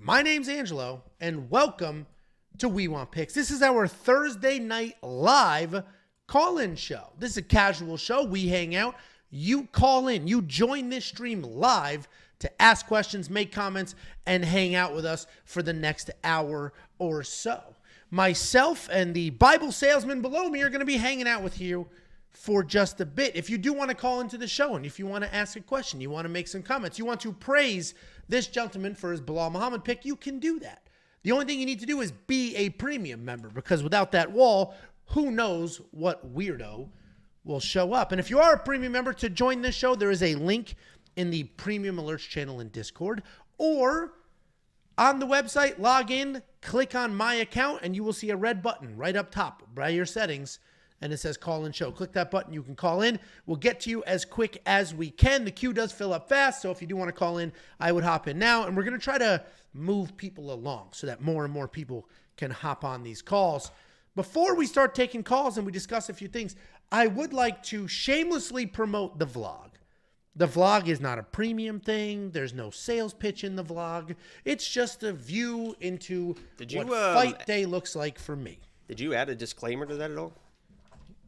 My name's Angelo, and welcome to We Want Picks. This is our Thursday night live call-in show. This is a casual show. We hang out. You call in. You join this stream live to ask questions, make comments, and hang out with us for the next hour or so. Myself and the Bible salesman below me are going to be hanging out with you for just a bit. If you do want to call into the show and if you want to ask a question, you want to make some comments, you want to praise this gentleman for his Bilal Muhammad pick, you can do that. The only thing you need to do is be a premium member, because without that wall, who knows what weirdo will show up. And if you are a premium member, to join this show, there is a link in the Premium Alerts channel in Discord, or on the website, log in, click on My Account, and you will see a red button right up top by your settings, and it says Call In Show. Click that button. You can call in. We'll get to you as quick as we can. The queue does fill up fast, so if you do want to call in, I would hop in now. And we're going to try to move people along so that more and more people can hop on these calls. Before we start taking calls and we discuss a few things, I would like to shamelessly promote the vlog. The vlog is not a premium thing. There's no sales pitch in the vlog. It's just a view into what fight day looks like for me. Did you add a disclaimer to that at all?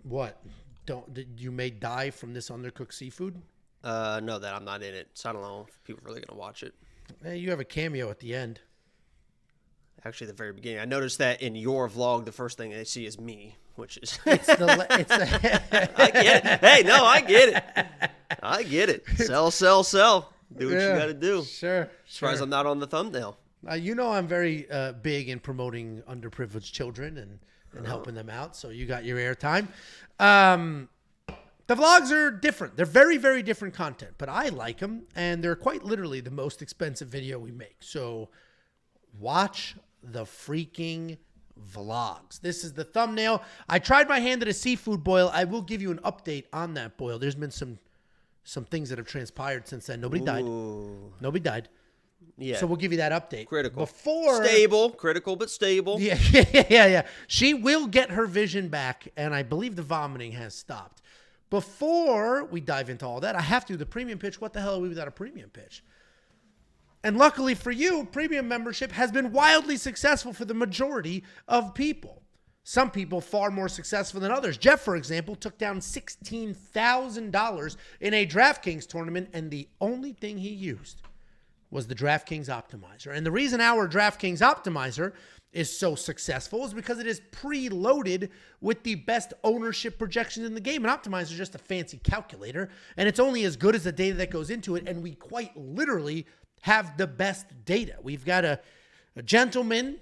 What? Did you may die from this undercooked seafood? No, that I'm not in it. So I don't know if people are really going to watch it. You have a cameo at the end. Actually, at the very beginning. I noticed that in your vlog, the first thing they see is me, which is... I get it. Hey, no, I get it. I get it. Sell. Do what you got to do. Sure. As far as I'm not on the thumbnail. You know I'm very big in promoting underprivileged children and helping them out, so you got your airtime. The vlogs are different. They're very, very different content, but I like them, and they're quite literally the most expensive video we make. So watch the freaking vlogs. This is the thumbnail. I tried my hand at a seafood boil. I will give you an update on that boil. There's been some things that have transpired since then. Nobody died. Nobody died. Yeah. So we'll give you that update. Critical. Stable. Critical, but stable. Yeah. She will get her vision back, and I believe the vomiting has stopped. Before we dive into all that, I have to do the premium pitch. What the hell are we without a premium pitch? And luckily for you, premium membership has been wildly successful for the majority of people. Some people far more successful than others. Jeff, for example, took down $16,000 in a DraftKings tournament, and the only thing he used was the DraftKings Optimizer. And the reason our DraftKings Optimizer is so successful is because it is preloaded with the best ownership projections in the game. An Optimizer is just a fancy calculator, and it's only as good as the data that goes into it, and we quite literally have the best data. We've got a gentleman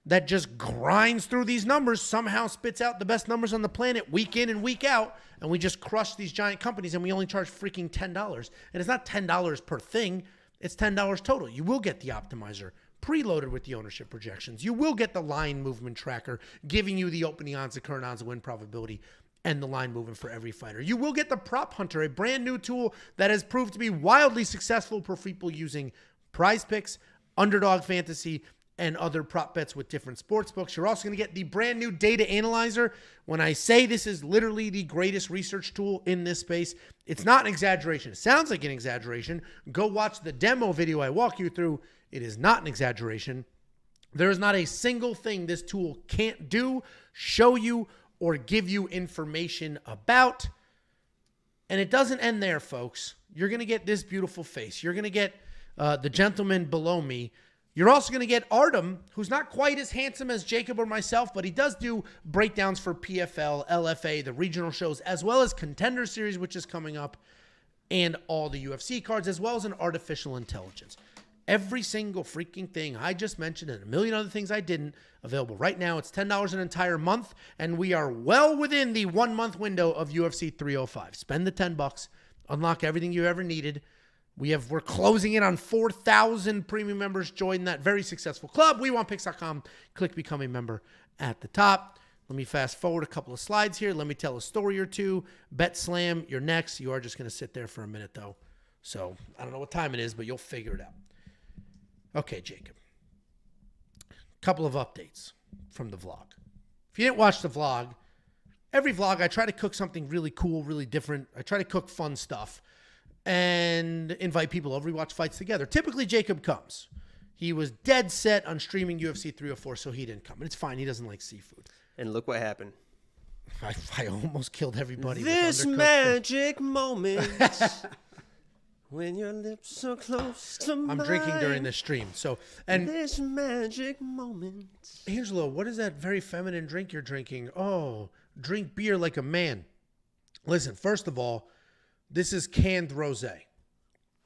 that just grinds through these numbers, somehow spits out the best numbers on the planet week in and week out, and we just crush these giant companies, and we only charge freaking $10. And it's not $10 per thing. It's $10 total. You will get the Optimizer preloaded with the ownership projections. You will get the line movement tracker, giving you the opening odds, the current odds, the win probability, and the line movement for every fighter. You will get the Prop Hunter, a brand new tool that has proved to be wildly successful for people using Prize Picks, Underdog Fantasy, and other prop bets with different sports books. You're also going to get the brand new Data Analyzer. When I say this is literally the greatest research tool in this space, it's not an exaggeration. It sounds like an exaggeration. Go watch the demo video I walk you through. It is not an exaggeration. There is not a single thing this tool can't do, show you, or give you information about. And it doesn't end there, folks. You're going to get this beautiful face. You're going to get the gentleman below me. You're also going to get Artem, who's not quite as handsome as Jacob or myself, but he does do breakdowns for PFL, LFA, the regional shows, as well as Contender Series, which is coming up, and all the UFC cards, as well as an artificial intelligence. Every single freaking thing I just mentioned and a million other things I didn't, available right now. It's $10 an entire month, and we are well within the 1 month window of UFC 305. Spend the $10, unlock everything you ever needed. We're closing in on 4,000 premium members join that very successful club. WeWantPicks.com. Click Become a Member at the top. Let me fast forward a couple of slides here. Let me tell a story or two. Bet Slam, you're next. You are just going to sit there for a minute, though. So I don't know what time it is, but you'll figure it out. Okay, Jacob. Couple of updates from the vlog. If you didn't watch the vlog, every vlog I try to cook something really cool, really different. I try to cook fun stuff and invite people over. We watch fights together. Typically, Jacob comes. He was dead set on streaming UFC 304, so he didn't come. And it's fine. He doesn't like seafood. And look what happened. I almost killed everybody. This with magic moment when your lips are close to mine. I'm drinking during this stream. And this magic moment. Angelo, what is that very feminine drink you're drinking? Oh, drink beer like a man. Listen, first of all, this is canned rosé.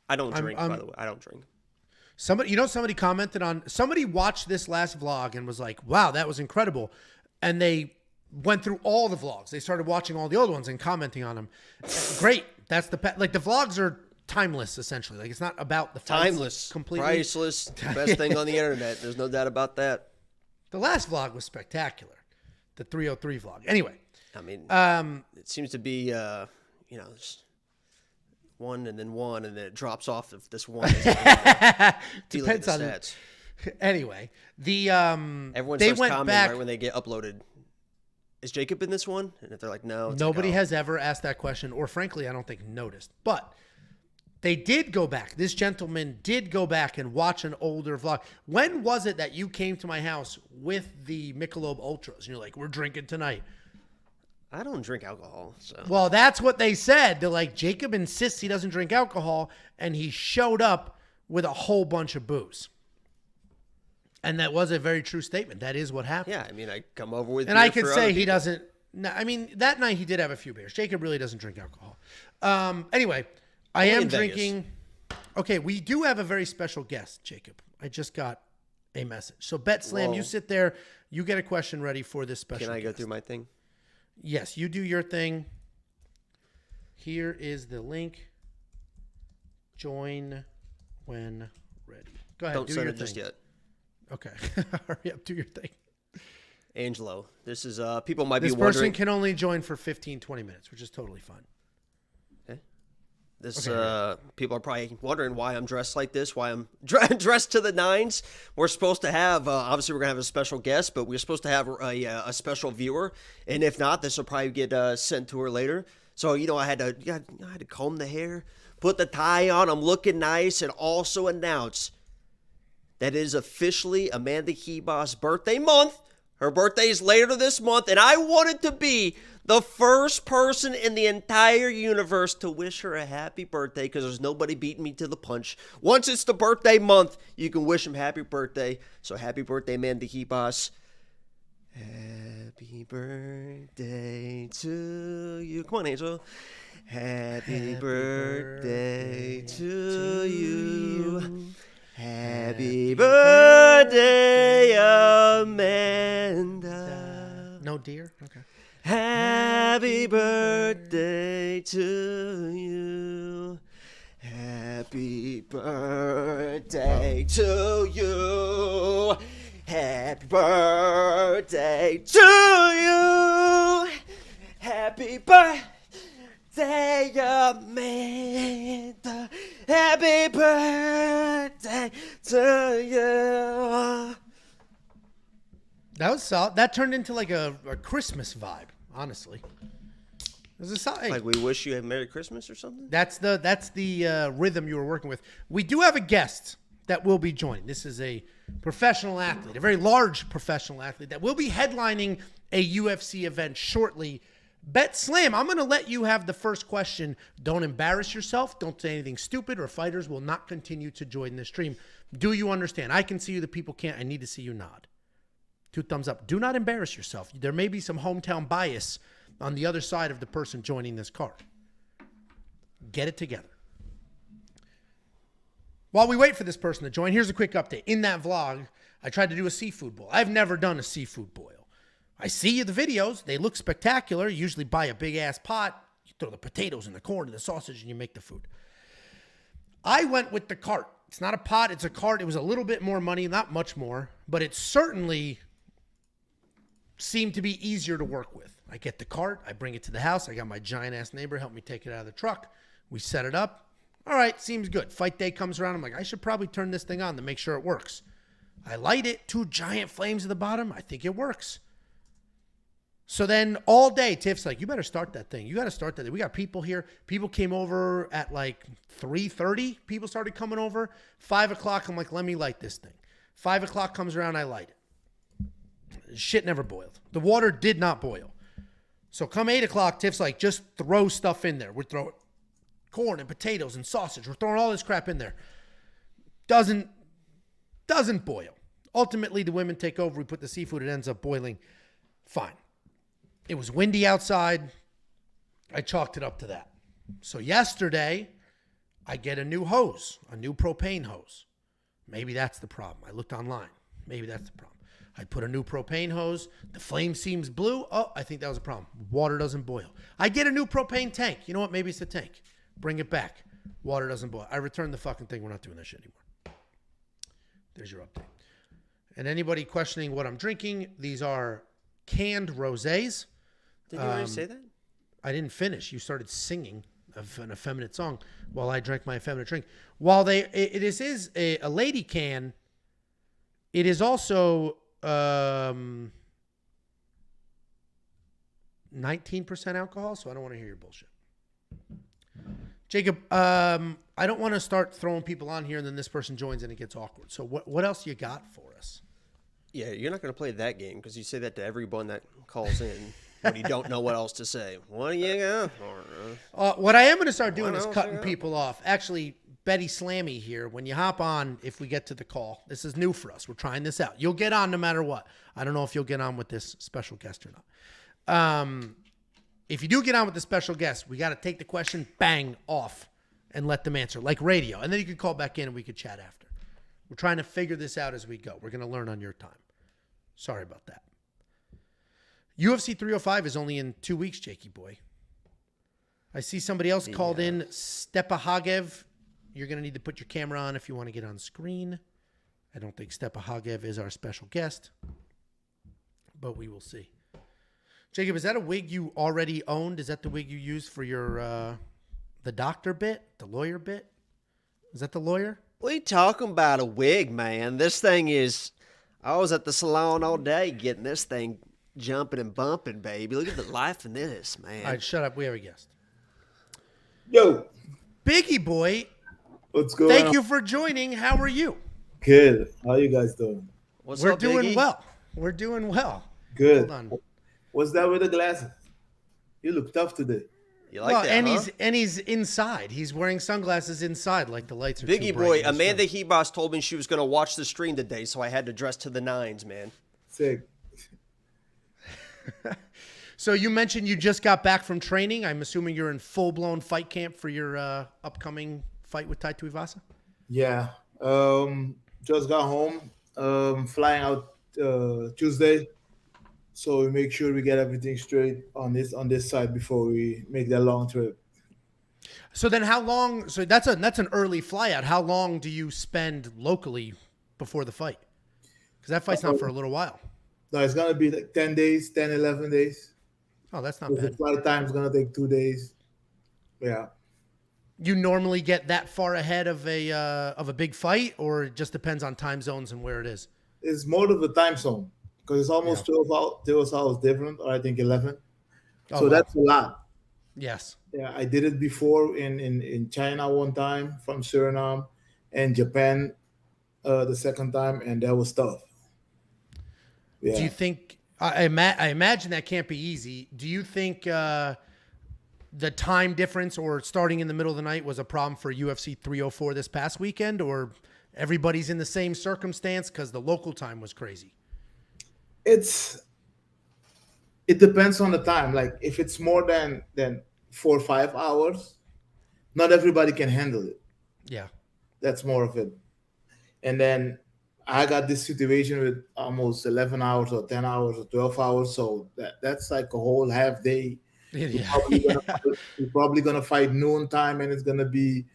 I don't drink, by the way. I don't drink. Somebody commented on, somebody watched this last vlog and was like, wow, that was incredible. And they went through all the vlogs. They started watching all the old ones and commenting on them. Great. That's the vlogs are timeless, essentially. Like, it's not about the fights. Timeless. Completely. Priceless. Best thing on the internet. There's no doubt about that. The last vlog was spectacular. The 303 vlog. Anyway. I mean, it seems to be, just one and then it drops off if this one is depends on stats. Anyway, everyone they starts went commenting back right when they get uploaded. Is Jacob in this one? And if they're like, no, nobody has ever asked that question, or frankly, I don't think noticed. But they did go back. This gentleman did go back and watch an older vlog. When was it that you came to my house with the Michelob Ultras and you're like, we're drinking tonight? I don't drink alcohol. So. Well, that's what they said. They're like, Jacob insists he doesn't drink alcohol, and he showed up with a whole bunch of booze. And that was a very true statement. That is what happened. Yeah, I mean, I come over with, and I could say he doesn't. No, I mean, that night he did have a few beers. Jacob really doesn't drink alcohol. Anyway, I am drinking. Okay, we do have a very special guest, Jacob. I just got a message. So, Bet Slam, you sit there. You get a question ready for this special. Can I go guest. through my thing? Yes, you do your thing. Here is the link. Join when ready. Go ahead. Don't do send your it thing. just yet. Okay. Hurry up. Do your thing. Angelo, this is people might this be wondering. This person can only join for 15, 20 minutes, which is totally fine. This people are probably wondering why I'm dressed like this, why I'm dressed to the nines. We're supposed to have, obviously we're going to have a special guest, but we're supposed to have a special viewer. And if not, this will probably get sent to her later. So, I had to comb the hair, put the tie on. I'm looking nice, and also announce that it is officially Amanda Hebos' birthday month. Her birthday is later this month, and I wanted to be the first person in the entire universe to wish her a happy birthday, because there's nobody beating me to the punch. Once it's the birthday month, you can wish him happy birthday. So happy birthday, Amanda Hebos. Happy birthday to you. Come on, Angel. Happy birthday to you. Happy birthday, Amanda. No, dear? Okay. Happy birthday to you. Happy birthday to you. Happy birthday to you. Happy birthday, Amanda. Happy birthday to you. That was solid. That turned into like a Christmas vibe, honestly. It was a solid. Like we wish you a Merry Christmas or something? That's the rhythm you were working with. We do have a guest that will be joining. This is a professional athlete, a very large professional athlete that will be headlining a UFC event shortly. Bet Slam, I'm going to let you have the first question. Don't embarrass yourself. Don't say anything stupid, or fighters will not continue to join this stream. Do you understand? I can see you. The people can't. I need to see you nod. 2 thumbs up. Do not embarrass yourself. There may be some hometown bias on the other side of the person joining this card. Get it together. While we wait for this person to join, here's a quick update. In that vlog, I tried to do a seafood boil. I've never done a seafood boil. I see the videos. They look spectacular. You usually buy a big-ass pot. You throw the potatoes and the corn and the sausage, and you make the food. I went with the cart. It's not a pot. It's a cart. It was a little bit more money, not much more, but it certainly seemed to be easier to work with. I get the cart. I bring it to the house. I got my giant-ass neighbor help me take it out of the truck. We set it up. All right, seems good. Fight day comes around. I'm like, I should probably turn this thing on to make sure it works. I light it. 2 giant flames at the bottom. I think it works. So then all day, Tiff's like, you better start that thing. You got to start that thing. We got people here. People came over at like 3:30. People started coming over. 5 o'clock, I'm like, let me light this thing. 5 o'clock comes around, I light it. Shit never boiled. The water did not boil. So come 8 o'clock, Tiff's like, just throw stuff in there. We're throwing corn and potatoes and sausage. We're throwing all this crap in there. Doesn't boil. Ultimately, the women take over. We put the seafood. It ends up boiling fine. It was windy outside. I chalked it up to that. So yesterday, I get a new hose, a new propane hose. Maybe that's the problem. I looked online. Maybe that's the problem. I put a new propane hose. The flame seems blue. Oh, I think that was a problem. Water doesn't boil. I get a new propane tank. You know what? Maybe it's the tank. Bring it back. Water doesn't boil. I return the fucking thing. We're not doing that shit anymore. There's your update. And anybody questioning what I'm drinking, these are canned rosés. Did you already say that? I didn't finish. You started singing an effeminate song while I drank my effeminate drink. While this is a lady can, it is also 19% alcohol, so I don't want to hear your bullshit. Jacob, I don't want to start throwing people on here and then this person joins and it gets awkward. So what else you got for us? Yeah, you're not going to play that game because you say that to everyone that calls in when you don't know what else to say. What do you got? What I am going to start doing is cutting people off. Actually, Betty Slammy here, when you hop on, if we get to the call, this is new for us. We're trying this out. You'll get on no matter what. I don't know if you'll get on with this special guest or not. If you do get on with the special guest, we got to take the question, bang, off, and let them answer, like radio. And then you can call back in and we could chat after. We're trying to figure this out as we go. We're going to learn on your time. Sorry about that. UFC 305 is only in 2 weeks, Jakey boy. I see somebody else called in, Stepahagev. You're going to need to put your camera on if you want to get on screen. I don't think Stepahagev is our special guest, but we will see. Jacob, is that a wig you already owned? Is that the wig you used for your the doctor bit, the lawyer bit? Is that the lawyer? What are you talking about, a wig, man? This thing is... I was at the salon all day getting this thing jumping and bumping, baby. Look at the life in this, man. All right, shut up. We have a guest. Yo. Biggie boy. What's going on? Thank you for joining. How are you? Good. How you guys doing? We're doing well. We're doing well. Good. Hold on. What's that with the glasses? You look tough today. You like that, and he's inside. He's wearing sunglasses inside, like the lights are too Biggie bright. boy, Amanda Hebos told me she was going to watch the stream today, so I had to dress to the nines, man. Sick. So you mentioned you just got back from training. I'm assuming you're in full-blown fight camp for your upcoming fight with Tai Tuivasa? Yeah. Just got home. Flying out Tuesday. So we make sure we get everything straight on this side before we make that long trip. So then how long, so that's an early fly out. How long do you spend locally before the fight? Because that fight's not for a little while. No, it's going to be like 10 days, 10, 11 days. Oh, that's not bad. The flight time is going to take 2 days. Yeah. You normally get that far ahead of a big fight, or it just depends on time zones and where it is? It's more of the time zone. Because it's almost 12 hours different, or I think 11. So that's a lot. Yes. Yeah, I did it before in China one time from Suriname, and Japan the second time, and that was tough. Yeah. Do you think, I imagine that can't be easy. Do you think the time difference or starting in the middle of the night was a problem for UFC 304 this past weekend, or everybody's in the same circumstance because the local time was crazy? It depends on the time. Like if it's more than 4 or 5 hours, not everybody can handle it. Yeah. That's more of it. And then I got this situation with almost 11 hours or 10 hours or 12 hours. So that's like a whole half day. Yeah. We're probably going to fight noon time, and it's going to be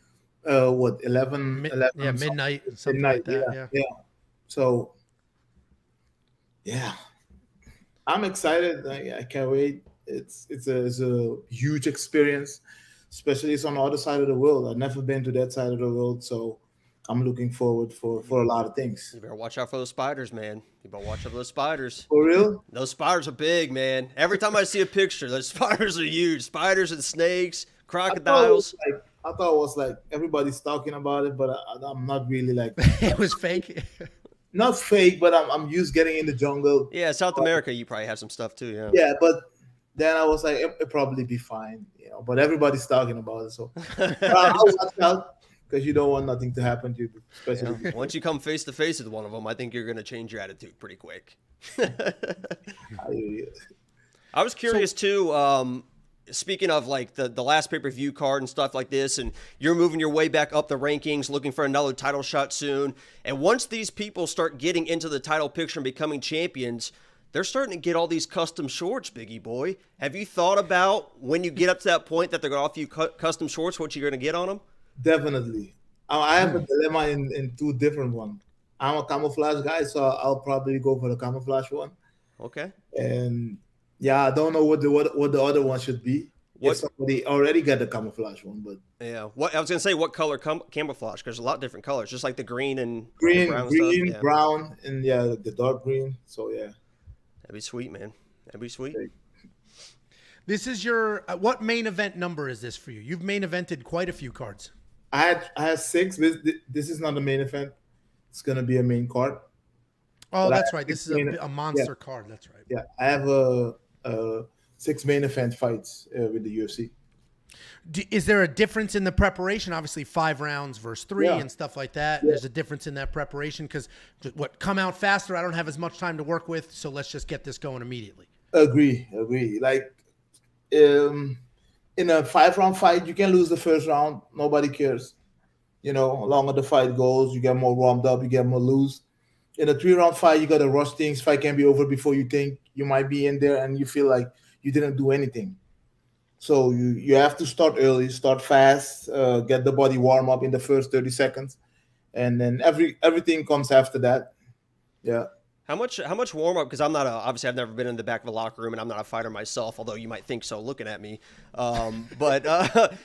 11 midnight, something like that. Yeah. So yeah, I'm excited. I can't wait. It's a huge experience, especially it's on the other side of the world. I've never been to that side of the world, so I'm looking forward for a lot of things. You better watch out for those spiders, man. You better watch out for those spiders. For real? Those spiders are big, man. Every time I see a picture, those spiders are huge. Spiders and snakes, crocodiles. I thought it was like everybody's talking about it, but I'm not really like It was fake. not fake, but I'm used getting in the jungle. Yeah, South America, you probably have some stuff too. Yeah. Yeah, but then I was like, it'll probably be fine, you know. But everybody's talking about it, so I'll watch out because you don't want nothing to happen to you, especially. Yeah. Once you come face to face with one of them, I think you're going to change your attitude pretty quick. I was curious too. Speaking of like the last pay-per-view card and stuff like this, and you're moving your way back up the rankings, looking for another title shot soon. And once these people start getting into the title picture and becoming champions, they're starting to get all these custom shorts, Biggie boy. Have you thought about when you get up to that point that they're going to offer you custom shorts, what you're going to get on them? Definitely. I have a dilemma in two different ones. I'm a camouflage guy, so I'll probably go for the camouflage one. Okay. And yeah, I don't know what the other one should be. If somebody already got the camouflage one, but yeah, what I was gonna say, what color camouflage? Because there's a lot of different colors, just like the green and green, brown, green, stuff. Yeah. brown, and yeah, the dark green. So yeah, that'd be sweet, man. That'd be sweet. This is your what main event number is this for you? You've main evented quite a few cards. I had 6. This is not a main event. It's gonna be a main card. Oh, that's right. This is a monster card. That's right. Yeah, I have a 6 main event fights with the UFC. Is there a difference in the preparation? Obviously, 5 rounds versus 3 and stuff like that. Yeah. There's a difference in that preparation because come out faster. I don't have as much time to work with, so let's just get this going immediately. Agree. Like in a 5-round fight, you can lose the first round. Nobody cares. You know, longer the fight goes, you get more warmed up, you get more loose. In a 3-round fight, you got to rush things. Fight can be over before you think you might be in there, and you feel like you didn't do anything. So you have to start early, start fast, get the body warm up in the first 30 seconds, and then everything comes after that. Yeah. How much warm up? Because I'm not obviously I've never been in the back of a locker room, and I'm not a fighter myself. Although you might think so, looking at me. But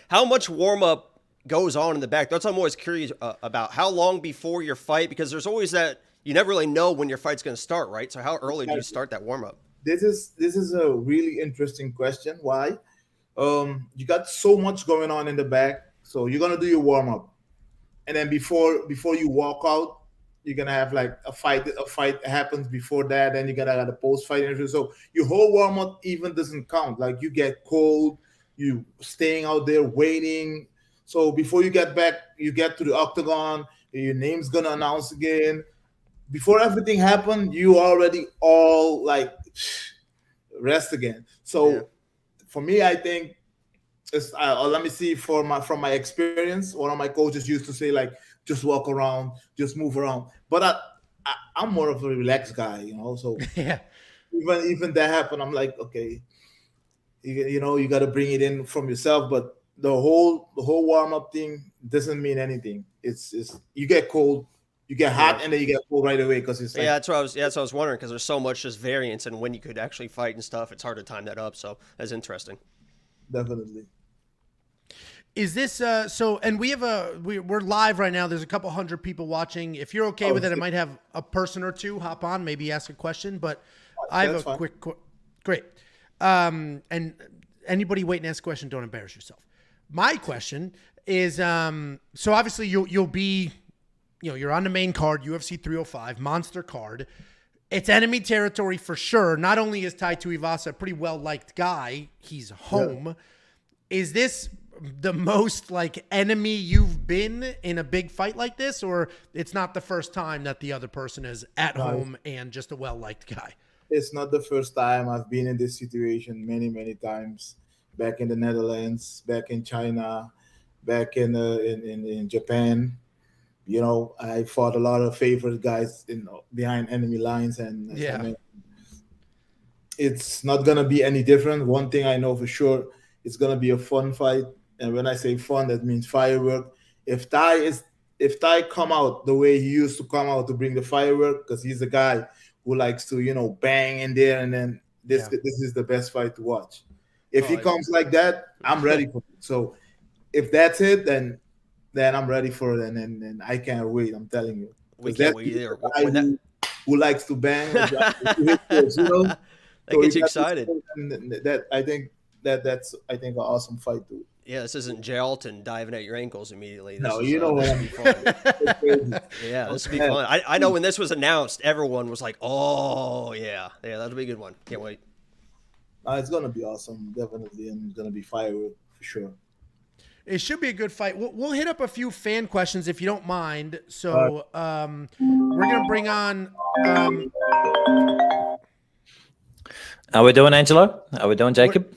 how much warm up goes on in the back? That's what I'm always curious about. How long before your fight? Because there's always that. You never really know when your fight's going to start, right? So how early do you start that warm-up? This is a really interesting question. Why? You got so much going on in the back. So you're going to do your warm-up. And then before you walk out, you're going to have like a fight happens before that. Then you're going to have a post-fight interview. So your whole warm-up even doesn't count. Like you get cold, you staying out there waiting. So before you get back, you get to the octagon, your name's going to announce again. Before everything happened, you already all like rest again. So for me, I think it's let me see from my experience. One of my coaches used to say like, just walk around, just move around. But I'm more of a relaxed guy, you know. So yeah, even that happened, I'm like, okay, you know, you got to bring it in from yourself. But the whole warm up thing doesn't mean anything. It's you get cold. You get hot and then you get cold right away because it's like, that's what I was wondering because there's so much just variance and when you could actually fight and stuff. It's hard to time that up. So that's interesting. Definitely. Is this so? And we have we're live right now. There's a couple hundred people watching. If you're okay with it, I might have a person or two hop on, maybe ask a question. But I have a quick great. And anybody waiting to ask a question, don't embarrass yourself. My question is so obviously you'll be. You know, you're on the main card, UFC 305, monster card. It's enemy territory for sure. Not only is Tai Tuivasa a pretty well-liked guy, he's home. Yeah. Is this the most like enemy you've been in a big fight like this, or it's not the first time that the other person is at home and just a well-liked guy? It's not the first time. I've been in this situation many, many times. Back in the Netherlands, back in China, back in Japan. You know, I fought a lot of favorite guys behind enemy lines, and I mean, it's not gonna be any different. One thing I know for sure, it's gonna be a fun fight. And when I say fun, that means firework. If Tai come out the way he used to come out to bring the firework, because he's a guy who likes to, you know, bang in there, and then this is the best fight to watch. If he comes like that, I'm ready for it. So if that's it, then then I'm ready for it, and I can't wait. I'm telling you. We 'Cause can't that's wait either. the guy When that who likes to bang, who hits those, you know. that So gets he you got this excited. thing, and that I think that's an awesome fight too. Yeah, this isn't Jalton diving at your ankles immediately. This No, is, you know what this I'm will be fun. It's crazy. Yeah, this will be Yeah. fun. I know when this was announced, everyone was like, "Oh yeah, that'll be a good one. Can't wait." It's gonna be awesome, definitely, and it's gonna be firework for sure. It should be a good fight. We'll hit up a few fan questions if you don't mind. So we're gonna bring on. How we doing, Angelo? How we doing, Jacob?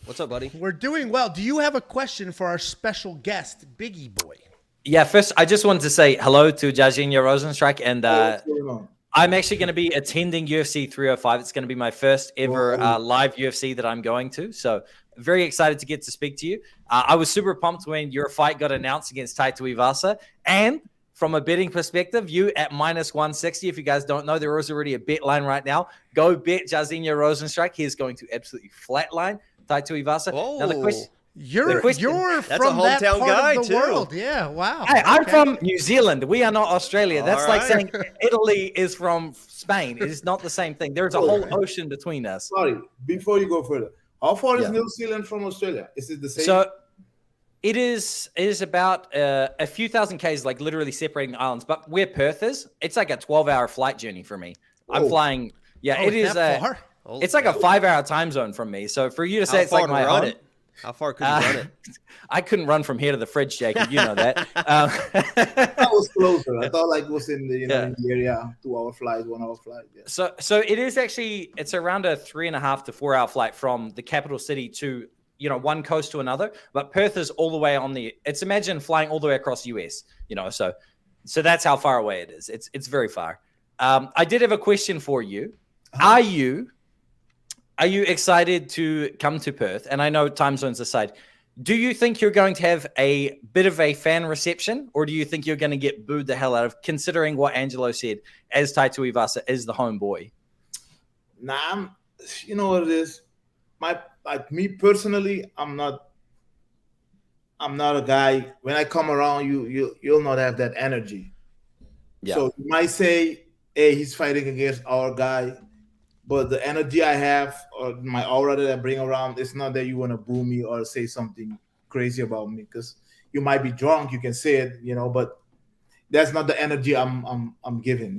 What's up, buddy? We're doing well. Do you have a question for our special guest, Biggie Boy? Yeah, first, I just wanted to say hello to Jairzinho Rozenstruik, and What's going on? I'm actually going to be attending UFC 305. It's going to be my first ever live UFC that I'm going to, so very excited to get to speak to you. I was super pumped when your fight got announced against Tiuliulin, and from a betting perspective, you at -160. If you guys don't know, there is already a bet line right now. Go bet Jairzinho Rozenstruik. He is going to absolutely flatline Tiuliulin. Now the question. You're question- from That's a that hometown part guy, of the too. world. Yeah, wow. Hey, I'm Okay. from New Zealand. We are not Australia. That's All like right. saying Italy is from Spain. It is not the same thing. There's a whole ocean between us. Sorry, before you go further, how far is Yeah. New Zealand from Australia? Is it the same? So it is about a few thousand Ks, like literally separating the islands. But where Perth is, it's like a 12-hour flight journey for me. I'm Oh. flying. Yeah, Oh, it it's is that far? It's like a 5-hour time zone from me. So for you to say How it's far like to my run home, it? How far could you run it? I couldn't run from here to the fridge, Jacob. You know that. I was closer. I thought like it was in the Yeah. in the area, 2-hour flight, 1-hour flight. Yeah. So it is actually, it's around a 3.5 to 4 hour flight from the capital city to, one coast to another. But Perth is all the way on it's imagine flying all the way across the US, so that's how far away it is. It's very far. I did have a question for you. Are you excited to come to Perth? And I know time zones aside, do you think you're going to have a bit of a fan reception, or do you think you're going to get booed the hell out of, considering what Angelo said, as Tiuliulin is the homeboy? Nah, you know what it is. Me personally, I'm not a guy. When I come around, you'll not have that energy. Yeah. So you might say, "Hey, he's fighting against our guy," but the energy I have or my aura that I bring around, it's not that you want to boo me or say something crazy about me, because you might be drunk, you can say it, but that's not the energy I'm giving.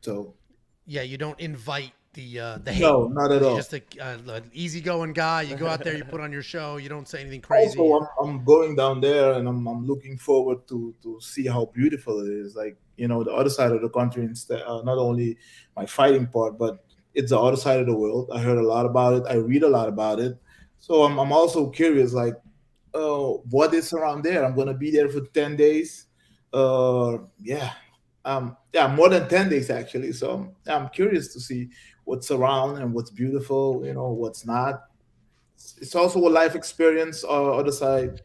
So Yeah, you don't invite the hate. no, not at all. You're just an easygoing guy. You go out there, you put on your show. You don't say anything crazy. Also, I'm going down there, and I'm looking forward to see how beautiful it is. Like, the other side of the country, instead, not only my fighting part, but it's the other side of the world. I heard a lot about it. I read a lot about it. So I'm also curious, like, what is around there? I'm gonna be there for 10 days. More than 10 days actually. So I'm curious to see what's around and what's beautiful, what's not. It's also a life experience other side,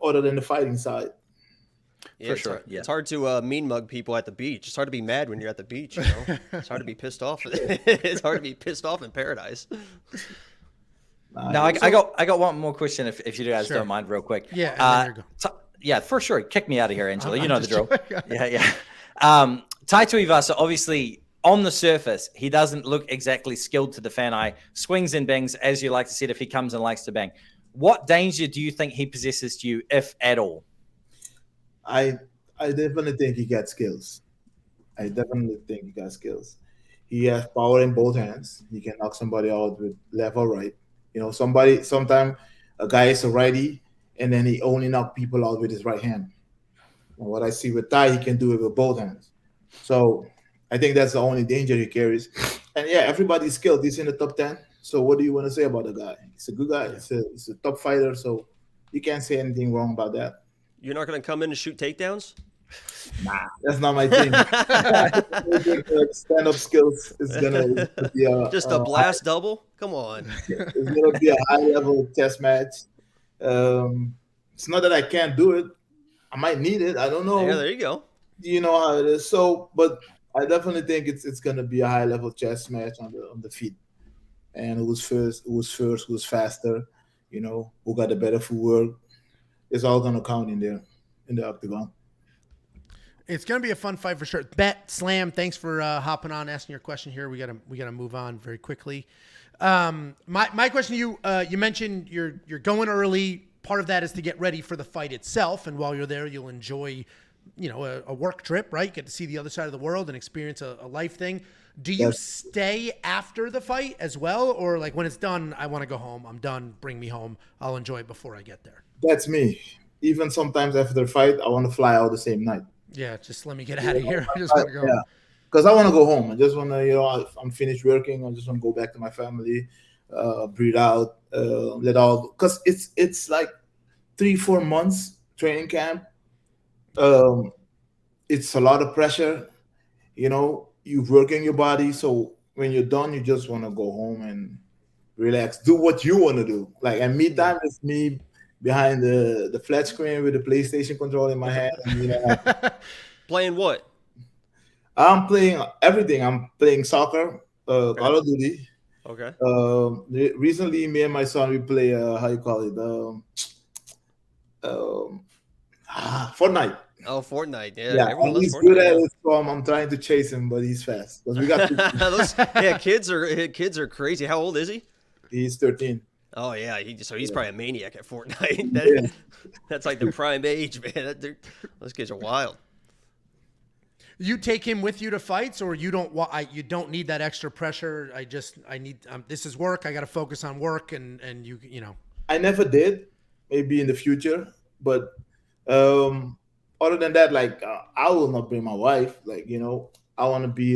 other than the fighting side. Yeah, For sure, yeah. It's hard to mean mug people at the beach. It's hard to be mad when you're at the beach. It's hard to be pissed off. It's hard to be pissed off in paradise. Now, I got one more question, if you guys Sure. don't mind, real quick. Yeah, and then there you go. Yeah, for sure. Kick me out of here, Angelo. I'm You know the just drill. joking. Yeah. Tiuliulin, obviously, on the surface, he doesn't look exactly skilled to the fan eye. Swings and bangs, as you like to see it, if he comes and likes to bang. What danger do you think he possesses to you, if at all? I definitely think he got skills. I definitely think he got skills. He has power in both hands. He can knock somebody out with left or right. Sometimes a guy is a righty, and then he only knock people out with his right hand. And what I see with Ty, he can do it with both hands. So I think that's the only danger he carries. And yeah, everybody's skilled. He's in the top 10. So what do you want to say about the guy? He's a good guy. He's a top fighter. So you can't say anything wrong about that. You're not going to come in and shoot takedowns? Nah, that's not my thing. Stand-up skills is gonna be Just a blast double? Come on. It's gonna be a high-level test match. It's not that I can't do it. I might need it. I don't know. Yeah, there you go. You know how it is. So, but I definitely think it's gonna be a high-level chess match on the feet. And who's faster, who got the better footwork. It's all gonna count in there. in the octagon. It's going to be a fun fight for sure. Bet Slam, thanks for hopping on, asking your question here. We gotta move on very quickly. My question to you, you mentioned you're going early. Part of that is to get ready for the fight itself, and while you're there, you'll enjoy, a work trip, right? Get to see the other side of the world and experience a life thing. Do you stay after the fight as well, or like when it's done, I want to go home. I'm done. Bring me home. I'll enjoy it before I get there. That's me. Even sometimes after the fight, I want to fly out the same night. Yeah, just let me get out of here. I just want to go. Yeah, because I want to go home. I just want to, I'm finished working. I just want to go back to my family, breathe out, let all. Because it's like 3-4 months training camp. It's a lot of pressure. You're working your body. So when you're done, you just want to go home and relax. Do what you want to do. And me time is me behind the flat screen with the PlayStation controller in my hand. And, Playing what? I'm playing everything. I'm playing soccer, Call of Duty. Okay. Recently, me and my son, we play, how you call it? Fortnite. Oh, Fortnite. Yeah, Yeah, everyone and loves he's Fortnite. good at it, so I'm trying to chase him, but he's fast. 'Cause we got kids are crazy. How old is he? He's 13. Oh yeah, he's probably a maniac at Fortnite. That's like the prime age, man. Those kids are wild. You take him with you to fights, or you don't? You don't need that extra pressure. I need. This is work. I got to focus on work, and you. I never did. Maybe in the future, but other than that, I will not bring my wife. I want to be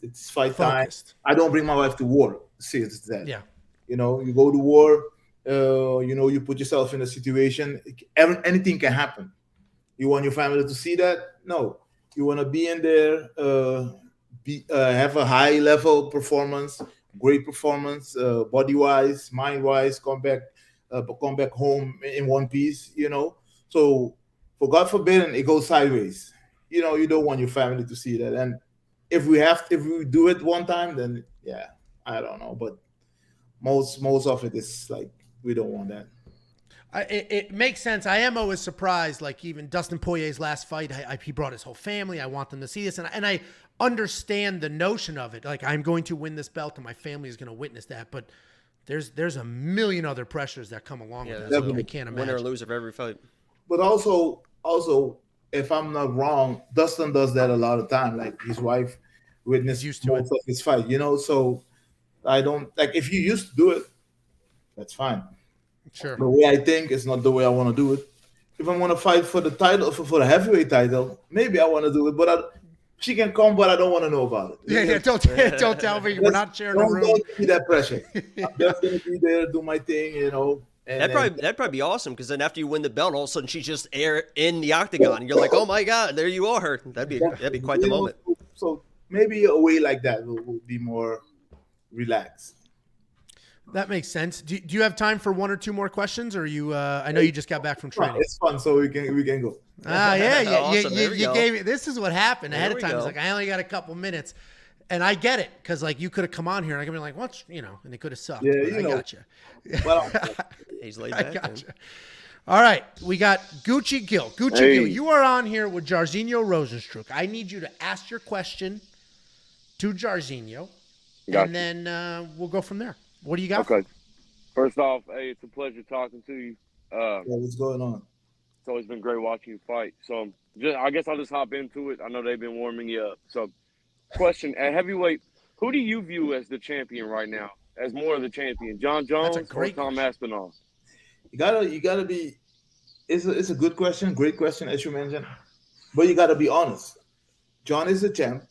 it's fight Focused. time. I don't bring my wife to war. Serious that. Yeah. You go to war. You put yourself in a situation. Anything can happen. You want your family to see that? No. You want to be in there, have a high level performance, great performance, body wise, mind wise. Come back home in one piece. So for God forbid, it goes sideways. You don't want your family to see that. And if we do it one time, then yeah, I don't know. But most of it is we don't want that. It makes sense. I am always surprised. Even Dustin Poirier's last fight, he brought his whole family. I want them to see this, and I understand the notion of it. I'm going to win this belt, and my family is going to witness that. But there's a million other pressures that come along with that. So I can't imagine. Winner or loser of every fight. But also, if I'm not wrong, Dustin does that a lot of time. His wife witnessed most of his fight, So I don't if you used to do it, that's fine. Sure. The way I think is not the way I want to do it. If I want to fight for the title, for the heavyweight title, maybe I want to do it. But she can come, but I don't want to know about it. Yeah. Don't tell me we're not sharing a room. Don't give me that pressure. I'm just gonna be there, do my thing, And that'd probably be awesome, because then after you win the belt, all of a sudden she's just in the octagon, and you're like, oh my God, there you are. That'd be quite the moment. So maybe a way like that will be more relaxed. That makes sense. Do you have time for one or two more questions, or you? I know you just got back from training. It's fun, so we can go. Yeah. Awesome. You gave me. This is what happened ahead of time. Go. It's I only got a couple minutes, and I get it, because you could have come on here and I could be like, what's and it could have sucked. Yeah, I got you. Well, He's laid back. I got you. All right, we got Gucci Gill. Gill, you are on here with Jairzinho Rozenstruik. I need you to ask your question to Jairzinho, and then we'll go from there. What do you got? Okay. First off, hey, it's a pleasure talking to you. what's going on? It's always been great watching you fight. So I guess I'll just hop into it. I know they've been warming you up. So question, at heavyweight, who do you view as the champion right now? As more of the champion, John Jones or Tom Aspinall? You gotta be. It's a good question, great question, as you mentioned, but you gotta be honest. John is the champ.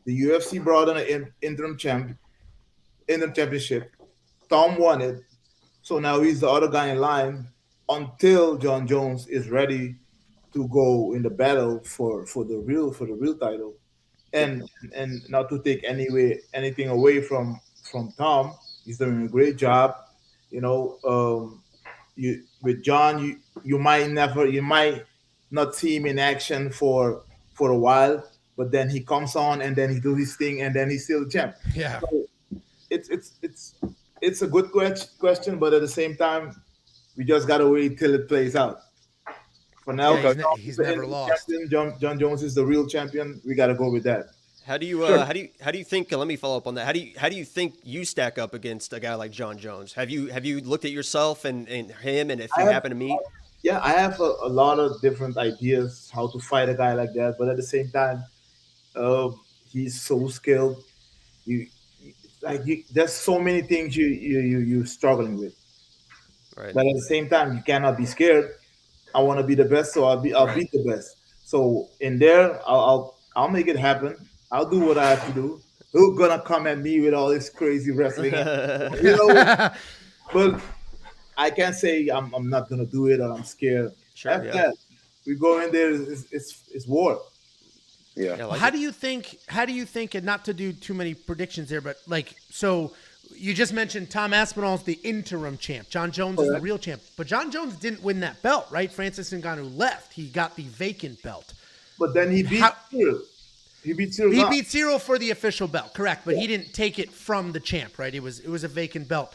The UFC brought in an interim championship. Tom won it, so now he's the other guy in line until John Jones is ready to go in the battle for the real title. And not to take anything away from Tom, he's doing a great job. With John, you might not see him in action for a while, but then he comes on and then he do his thing and then he's still the champ. Yeah. So it's a good question, but at the same time, we just gotta wait till it plays out. For now, Yeah, John he's is the never interim lost. champion. John Jones is the real champion. We got to go with that. How do you think? Let me follow up on that. How do you think you stack up against a guy like John Jones? Have you looked at yourself and him, and if you happen to meet? Yeah, I have a lot of different ideas how to fight a guy like that, but at the same time, he's so skilled. You there's so many things you're struggling with, Right. but at the same time, you cannot be scared. I want to be the best, so I'll beat the best. So in there, I'll make it happen. I'll do what I have to do. Who's gonna come at me with all this crazy wrestling? But I can't say I'm not gonna do it or I'm scared. Sure, After that, we go in there. It's war. Yeah. How do you think, and not to do too many predictions there, but so you just mentioned Tom Aspinall's the interim champ. John Jones is the real champ. But John Jones didn't win that belt, right? Francis Ngannou left. He got the vacant belt. But then he beat Cyril. He beat Cyril. He beat Cyril for the official belt, correct? But he didn't take it from the champ, right? It was a vacant belt.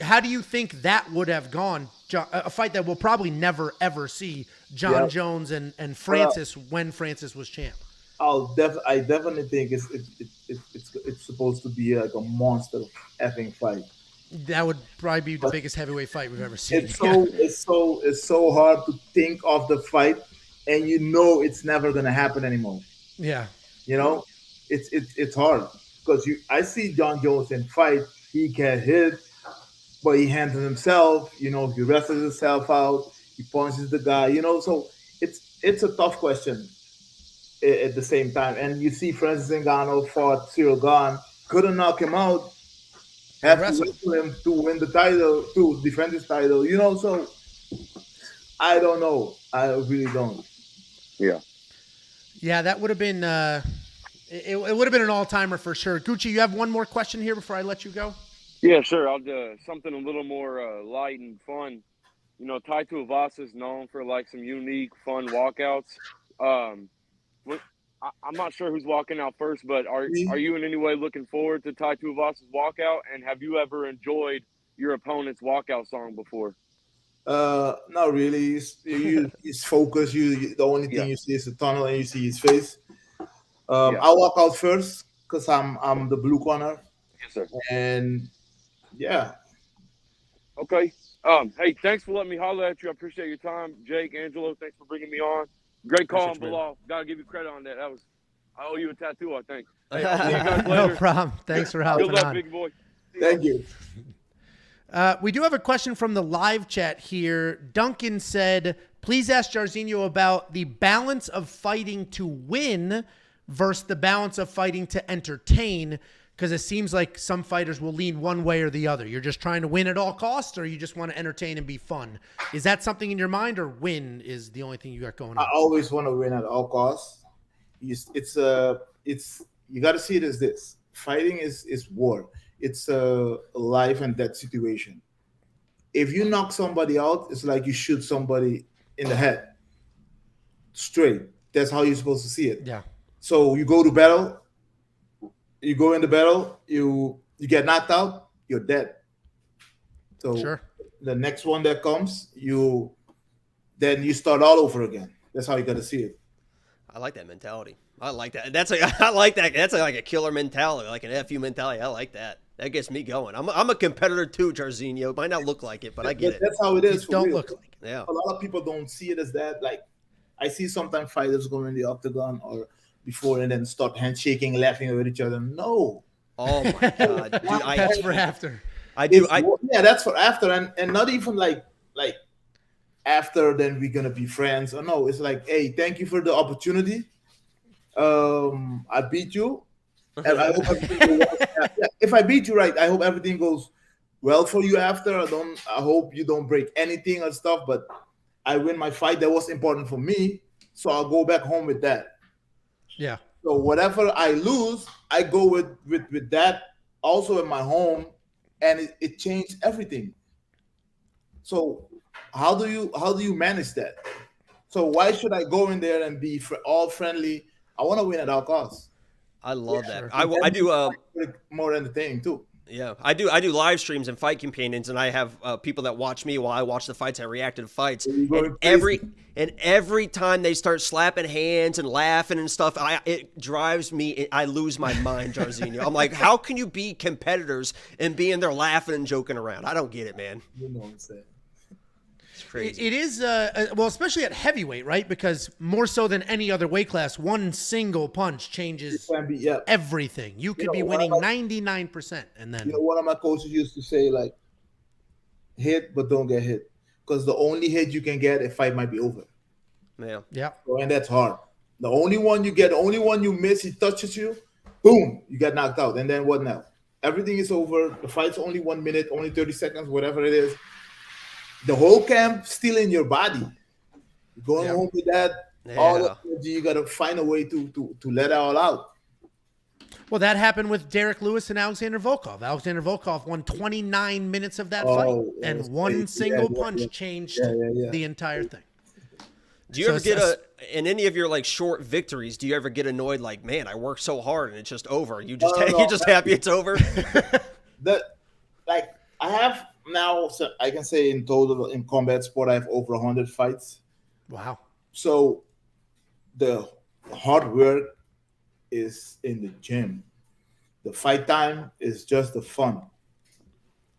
How do you think that would have gone? A fight that we'll probably never ever see John Jones and Francis when Francis was champ. I definitely think it's supposed to be like a monster effing fight. That would probably be the biggest heavyweight fight we've ever seen. It's so hard to think of the fight, and you know it's never gonna happen anymore. Yeah, it's hard because I see John Jones in fight. He can hit, but he handles himself. He wrestles himself out. He punches the guy. So it's a tough question. At the same time, and you see Francis Ngannou fought Cyril Gane, couldn't knock him out, have to wrestle him to win the title, to defend his title. So I don't know. I really don't. Yeah, that would have been it would have been an all-timer for sure. Gucci, you have one more question here before I let you go? Yeah, sure. I'll do something a little more light and fun. Tai Tuivasa is known for some unique, fun walkouts. I'm not sure who's walking out first, but are you in any way looking forward to Tai Tuivasa's walkout? And have you ever enjoyed your opponent's walkout song before? Not really. He's focused. The only thing you see is the tunnel, and you see his face. I'll walk out first because I'm the blue corner. Yes, sir. And yeah. Okay. Hey, thanks for letting me holler at you. I appreciate your time, Jake, Angelo. Thanks for bringing me on. Great call on Bilal. Gotta give you credit on that. I owe you a tattoo, I think. Hey, I'll see you guys later. No problem. Thanks for helping Good luck, on. big boy. Thank you. We do have a question from the live chat here. Duncan said, please ask Jairzinho about the balance of fighting to win versus the balance of fighting to entertain, because it seems like some fighters will lean one way or the other. You're just trying to win at all costs, or you just want to entertain and be fun. Is that something in your mind, or win is the only thing you got going on? I always want to win at all costs. You got to see it as this. Fighting is war. It's a life and death situation. If you knock somebody out, it's like you shoot somebody in the head. Straight. That's how you're supposed to see it. Yeah. So you go to battle. You go into battle, you get knocked out, you're dead. So the next one that comes, then you start all over again. That's how you got to see it. I like that mentality. I like that. I like that. That's like a killer mentality, like an FU mentality. I like that. That gets me going. I'm a competitor too, Jairzinho. Might not look like it, but I get it. That's how it is. Don't look like it. Yeah. A lot of people don't see it as that. Like I see sometimes fighters go in the octagon or before and then start handshaking, laughing with each other. No. Oh my God. Dude, that's for after. That's for after, and not even like after then we're gonna be friends. Or no, it's like, hey, thank you for the opportunity. I beat you. And I hope everything goes well. If I beat you right, I hope everything goes well for you after. I hope you don't break anything or stuff, but I win my fight. That was important for me. So I'll go back home with that. Yeah. So whatever I lose, I go with that also in my home, and it changed everything. So how do you manage that? So why should I go in there and be all friendly? I want to win at all costs. I love that. Sure. I do. More entertaining too. Yeah, I do live streams and fight companions, and I have people that watch me while I watch the fights. I react to the fights, and every time they start slapping hands and laughing and stuff, it drives me. I lose my mind, Jairzinho. I'm like, how can you be competitors and be in there laughing and joking around? I don't get it, man. You know what I'm saying? Crazy. It is, well, especially at heavyweight, right? Because more so than any other weight class, one single punch changes everything. You could be winning 99%, and then one of my coaches used to say, like, hit but don't get hit, because the only hit you can get, a fight might be over. Yeah. So, and that's hard. The only one you get, the only one you miss, he touches you, boom, you get knocked out, and then what now? Everything is over. The fight's only 1 minute, only 30 seconds, whatever it is. The whole camp still in your body. You're going home with that. All the energy, you got to find a way to let it all out. Well, that happened with Derek Lewis and Alexander Volkov. Alexander Volkov won 29 minutes of that fight, and one single punch changed the entire thing. Do you ever get in any of your like short victories? Do you ever get annoyed? Like, man, I worked so hard and it's just over. You just you're just happy it's over. I have now. So I can say in total in combat sport, I have over 100 fights. Wow. So the hard work is in the gym. The fight time is just the fun.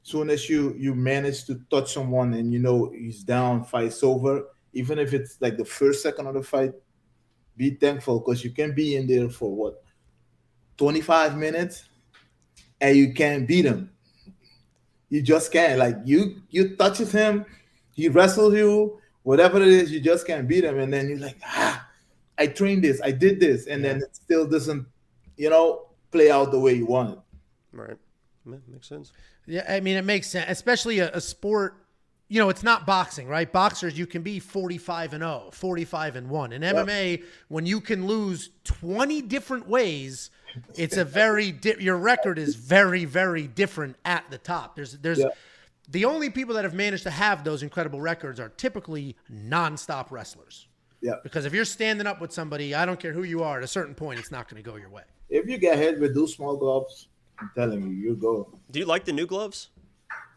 Soon as you manage to touch someone and you know he's down, fight's over. Even if it's like the first second of the fight, be thankful, because you can be in there for 25 minutes and you can't beat him. You just can't. Like you touches him, he wrestles you, whatever it is, you just can't beat him. And then you're like, I trained this, I did this, and then it still doesn't, play out the way you want it. Right. Makes sense. Yeah, I mean, it makes sense, especially a sport. It's not boxing, right? Boxers, you can be 45-0, 45-1. In MMA, when you can lose 20 different ways, it's a your record is very, very different at the top. There's the only people that have managed to have those incredible records are typically nonstop wrestlers. Yeah. Because if you're standing up with somebody, I don't care who you are, at a certain point, it's not going to go your way. If you get hit with those small gloves, I'm telling you, you go. Do you like the new gloves?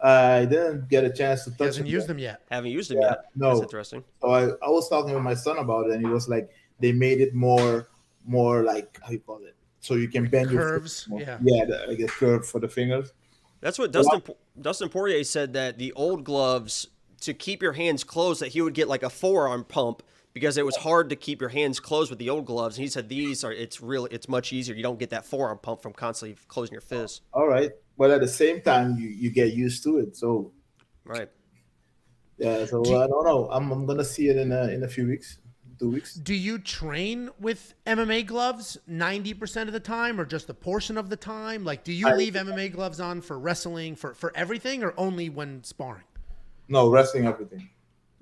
I didn't get a chance to touch them. Hasn't used them yet. Haven't used them yet? No. That's interesting. So I was talking with my son about it, and he was like, they made it more like, how you call it? So you can bend curves. Your fingers more. Yeah, like a curve for the fingers. That's what Dustin Poirier said, that the old gloves, to keep your hands closed, that he would get like a forearm pump because it was hard to keep your hands closed with the old gloves. And he said it's much easier. You don't get that forearm pump from constantly closing your fists. All right. But at the same time, you get used to it. So right. Yeah. So I don't know. I'm gonna see it in a few weeks, 2 weeks. Do you train with MMA gloves 90% of the time, or just a portion of the time? Like, do you leave MMA gloves on for wrestling, for everything, or only when sparring? No, wrestling, everything.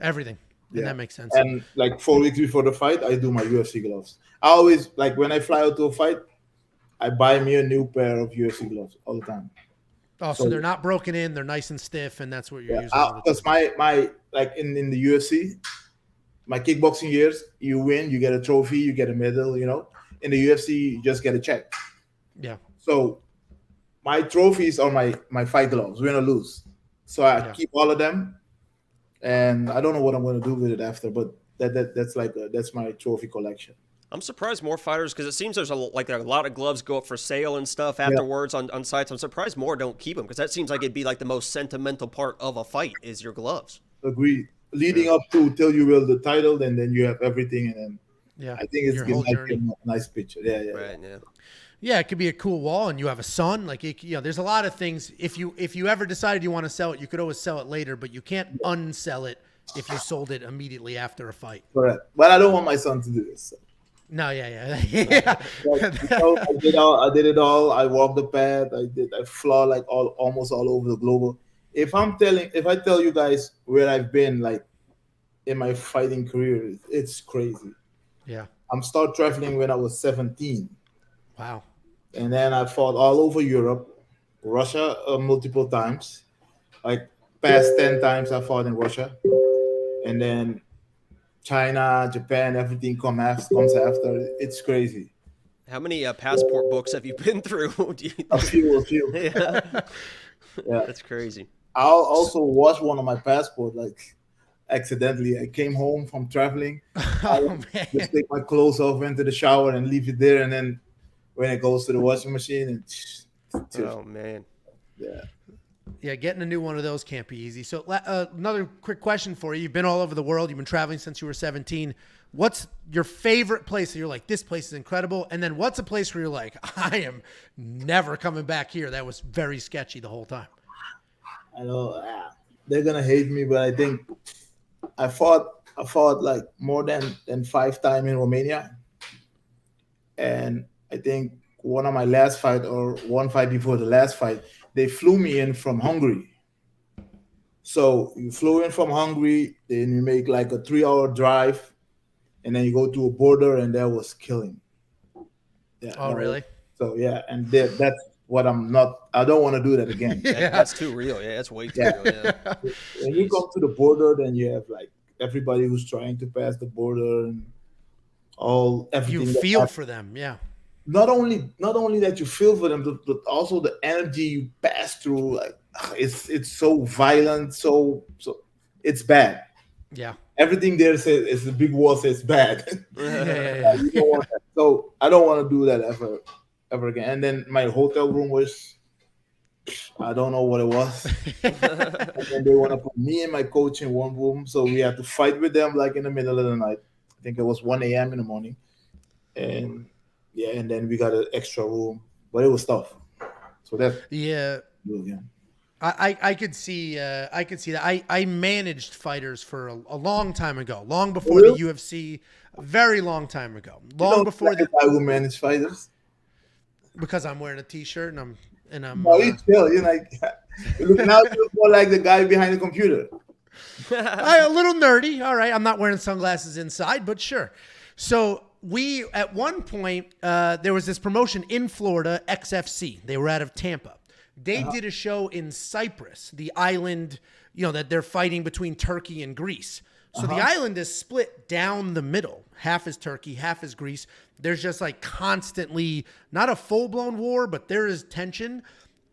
Everything. Yeah. And that makes sense. And like 4 weeks before the fight, I do my UFC gloves. I always, like, when I fly out to a fight, I buy me a new pair of UFC gloves all the time. Oh, so they're not broken in, they're nice and stiff, and that's what you're using. Because my like in the UFC, my kickboxing years, you win, you get a trophy, you get a medal, In the UFC, you just get a check. Yeah. So my trophies are my fight gloves, win or lose. So I keep all of them, and I don't know what I'm going to do with it after, but that's my trophy collection. I'm surprised more fighters, because it seems there's a lot of gloves go up for sale and stuff afterwards on sites. I'm surprised more don't keep them, because that seems like it'd be like the most sentimental part of a fight is your gloves. Agreed. Leading up to till you win the title, and then you have everything, and then I think it's a nice picture. Yeah. Right. Yeah. Yeah, it could be a cool wall, and you have a son. Like, there's a lot of things. If you ever decided you want to sell it, you could always sell it later, but you can't unsell it if you sold it immediately after a fight. Correct. But I don't want my son to do this. So. No, yeah. I did it all. I walked the path. I flew like almost all over the globe. If I tell you guys where I've been, like in my fighting career, it's crazy. Yeah. I'm start traveling when I was 17. Wow. And then I fought all over Europe, Russia multiple times. Like past 10 times I fought in Russia. And then China, Japan, everything comes after. It's crazy. How many passport books have you been through? Do you A few. Yeah, Yeah. that's crazy. I also lost one of my passport, like accidentally. I came home from traveling. Oh man. Just take my clothes off, went to the shower, and leave it there. And then when it goes to the washing machine, and Oh man. yeah. Yeah, getting a new one of those can't be easy. So another quick question for you. You've been all over the world. You've been traveling since you were 17. What's your favorite place that you're like, this place is incredible? And then what's a place where you're like, I am never coming back here? That was very sketchy the whole time. I know they're gonna hate me, but I think I fought like more than 5 times in Romania, and I think one of my last fight or one fight before the last fight, they flew me in from Hungary. So you flew in from Hungary, then you make like a 3-hour drive, and then you go to a border, and that was killing. Yeah. Oh, really? So yeah, and that's what I don't want to do that again. That's too real. Yeah, that's way too real. Yeah. When you come to the border, then you have like everybody who's trying to pass the border and everything. You feel for them, yeah. Not only that you feel for them, but also the energy you pass through. Like it's so violent, so it's bad. Yeah. Everything there says it's the big wall says bad. Yeah. You don't want that. So I don't want to do that ever again. And then my hotel room was, I don't know what it was. And then they want to put me and my coach in one room, so we had to fight with them like in the middle of the night. I think it was 1 a.m. in the morning, and and then we got an extra room, but it was tough. So that's Yeah. I could see that. I managed fighters for a long time ago, long before the UFC, a very long time ago, long before the I will manage fighters. Because I'm wearing a t-shirt and I'm No, you chill. You're like you look more like the guy behind the computer. a little nerdy. All right, I'm not wearing sunglasses inside, but sure. So we at one point there was this promotion in Florida, XFC. They were out of Tampa. They did a show in Cyprus, the island, that they're fighting between Turkey and Greece. So the island is split down the middle. Half is Turkey, half is Greece. There's just like constantly, not a full-blown war, but there is tension.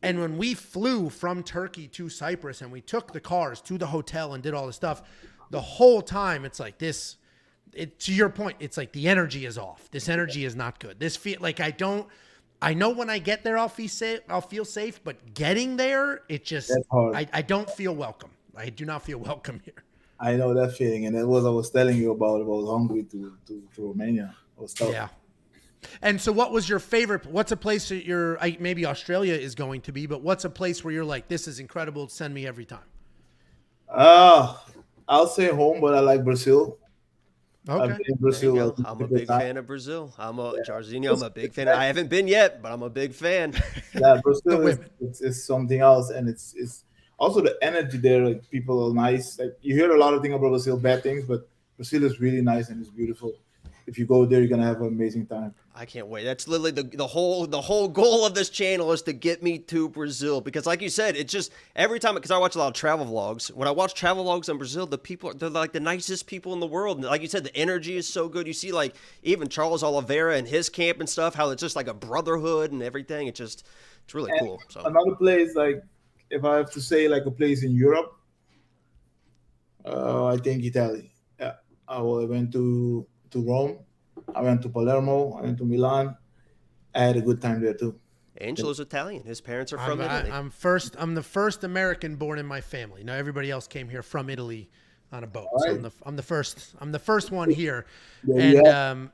And when we flew from Turkey to Cyprus and we took the cars to the hotel and did all the stuff, the whole time it's like this, to your point, it's like the energy is off. This energy is not good. This feel like I know when I get there I'll feel safe, but getting there, it just, I don't feel welcome. I do not feel welcome here. I know that feeling, and that was I was telling you about Hungary to Romania. It was tough. Yeah. And so what was your favorite? What's a place that maybe Australia is going to be, but what's a place where you're like, this is incredible, send me every time? I'll say home, but I like Brazil. Okay. I've been in Brazil. I'm a big fan of Brazil. Jairzinho, I'm a big fan. I haven't been yet, but I'm a big fan. Yeah, Brazil is something else, and it's also the energy there. Like people are nice. Like you hear a lot of things about Brazil, bad things, but Brazil is really nice and it's beautiful. If you go there, you're gonna have an amazing time. I can't wait. That's literally the whole goal of this channel is to get me to Brazil, because like you said, it's just every time, because I watch a lot of travel vlogs. When I watch travel vlogs in Brazil, they're like the nicest people in the world. And like you said, the energy is so good. You see like even Charles Oliveira and his camp and stuff, how it's just like a brotherhood and everything. It's really cool. So another place, like if I have to say like a place in Europe, I think Italy. Yeah, I went to Rome. I went to Palermo. I went to Milan. I had a good time there too. Angelo's Italian. His parents are from Italy. I'm the first American born in my family. Now everybody else came here from Italy on a boat. Right. So I'm the first one here. Yeah, And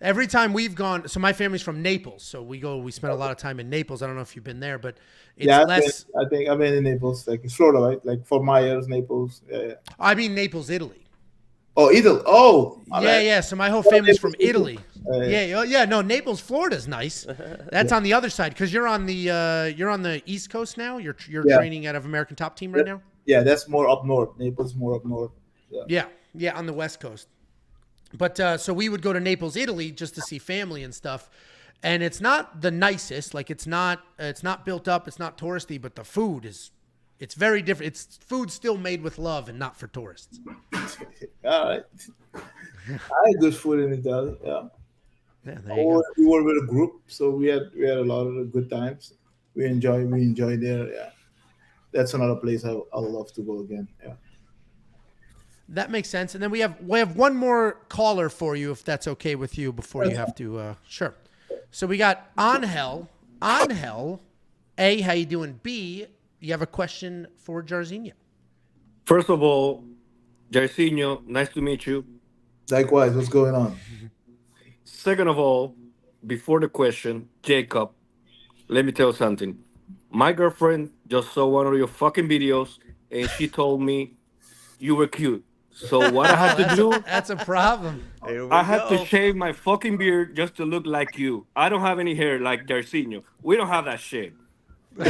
every time we've gone, so my family's from Naples. So we spend a lot of time in Naples. I don't know if you've been there, but it's less. I think I've been in Naples, like in Florida, right? Like Fort Myers, Naples. Yeah. I mean Naples, Italy. Oh, Italy. Oh, Yeah. So my whole family's from Italy. Yeah. No, Naples, Florida's nice. That's on the other side because you're on the East Coast now. You're training out of American Top Team right now. Yeah, that's more up north. Naples more up north. Yeah, on the West Coast. But so we would go to Naples, Italy, just to see family and stuff. And it's not the nicest. Like it's not built up. It's not touristy. But the food it's very different. It's food still made with love and not for tourists. All right. I had good food in Italy. Yeah. Yeah, there you go. We were with a group, so we had a lot of good times. We enjoy there. Yeah, that's another place I would love to go again. Yeah. That makes sense. And then we have one more caller for you, if that's okay with you, before you have to. Sure. So we got Angel. Angel, A, how you doing? B, you have a question for Jairzinho. First of all, Jairzinho, nice to meet you. Likewise, what's going on? Second of all, before the question, Jacob, let me tell you something. My girlfriend just saw one of your fucking videos, and she told me you were cute. So what I have to do, That's a problem. I have to shave my fucking beard just to look like you. I don't have any hair like Jairzinho. We don't have that shit. I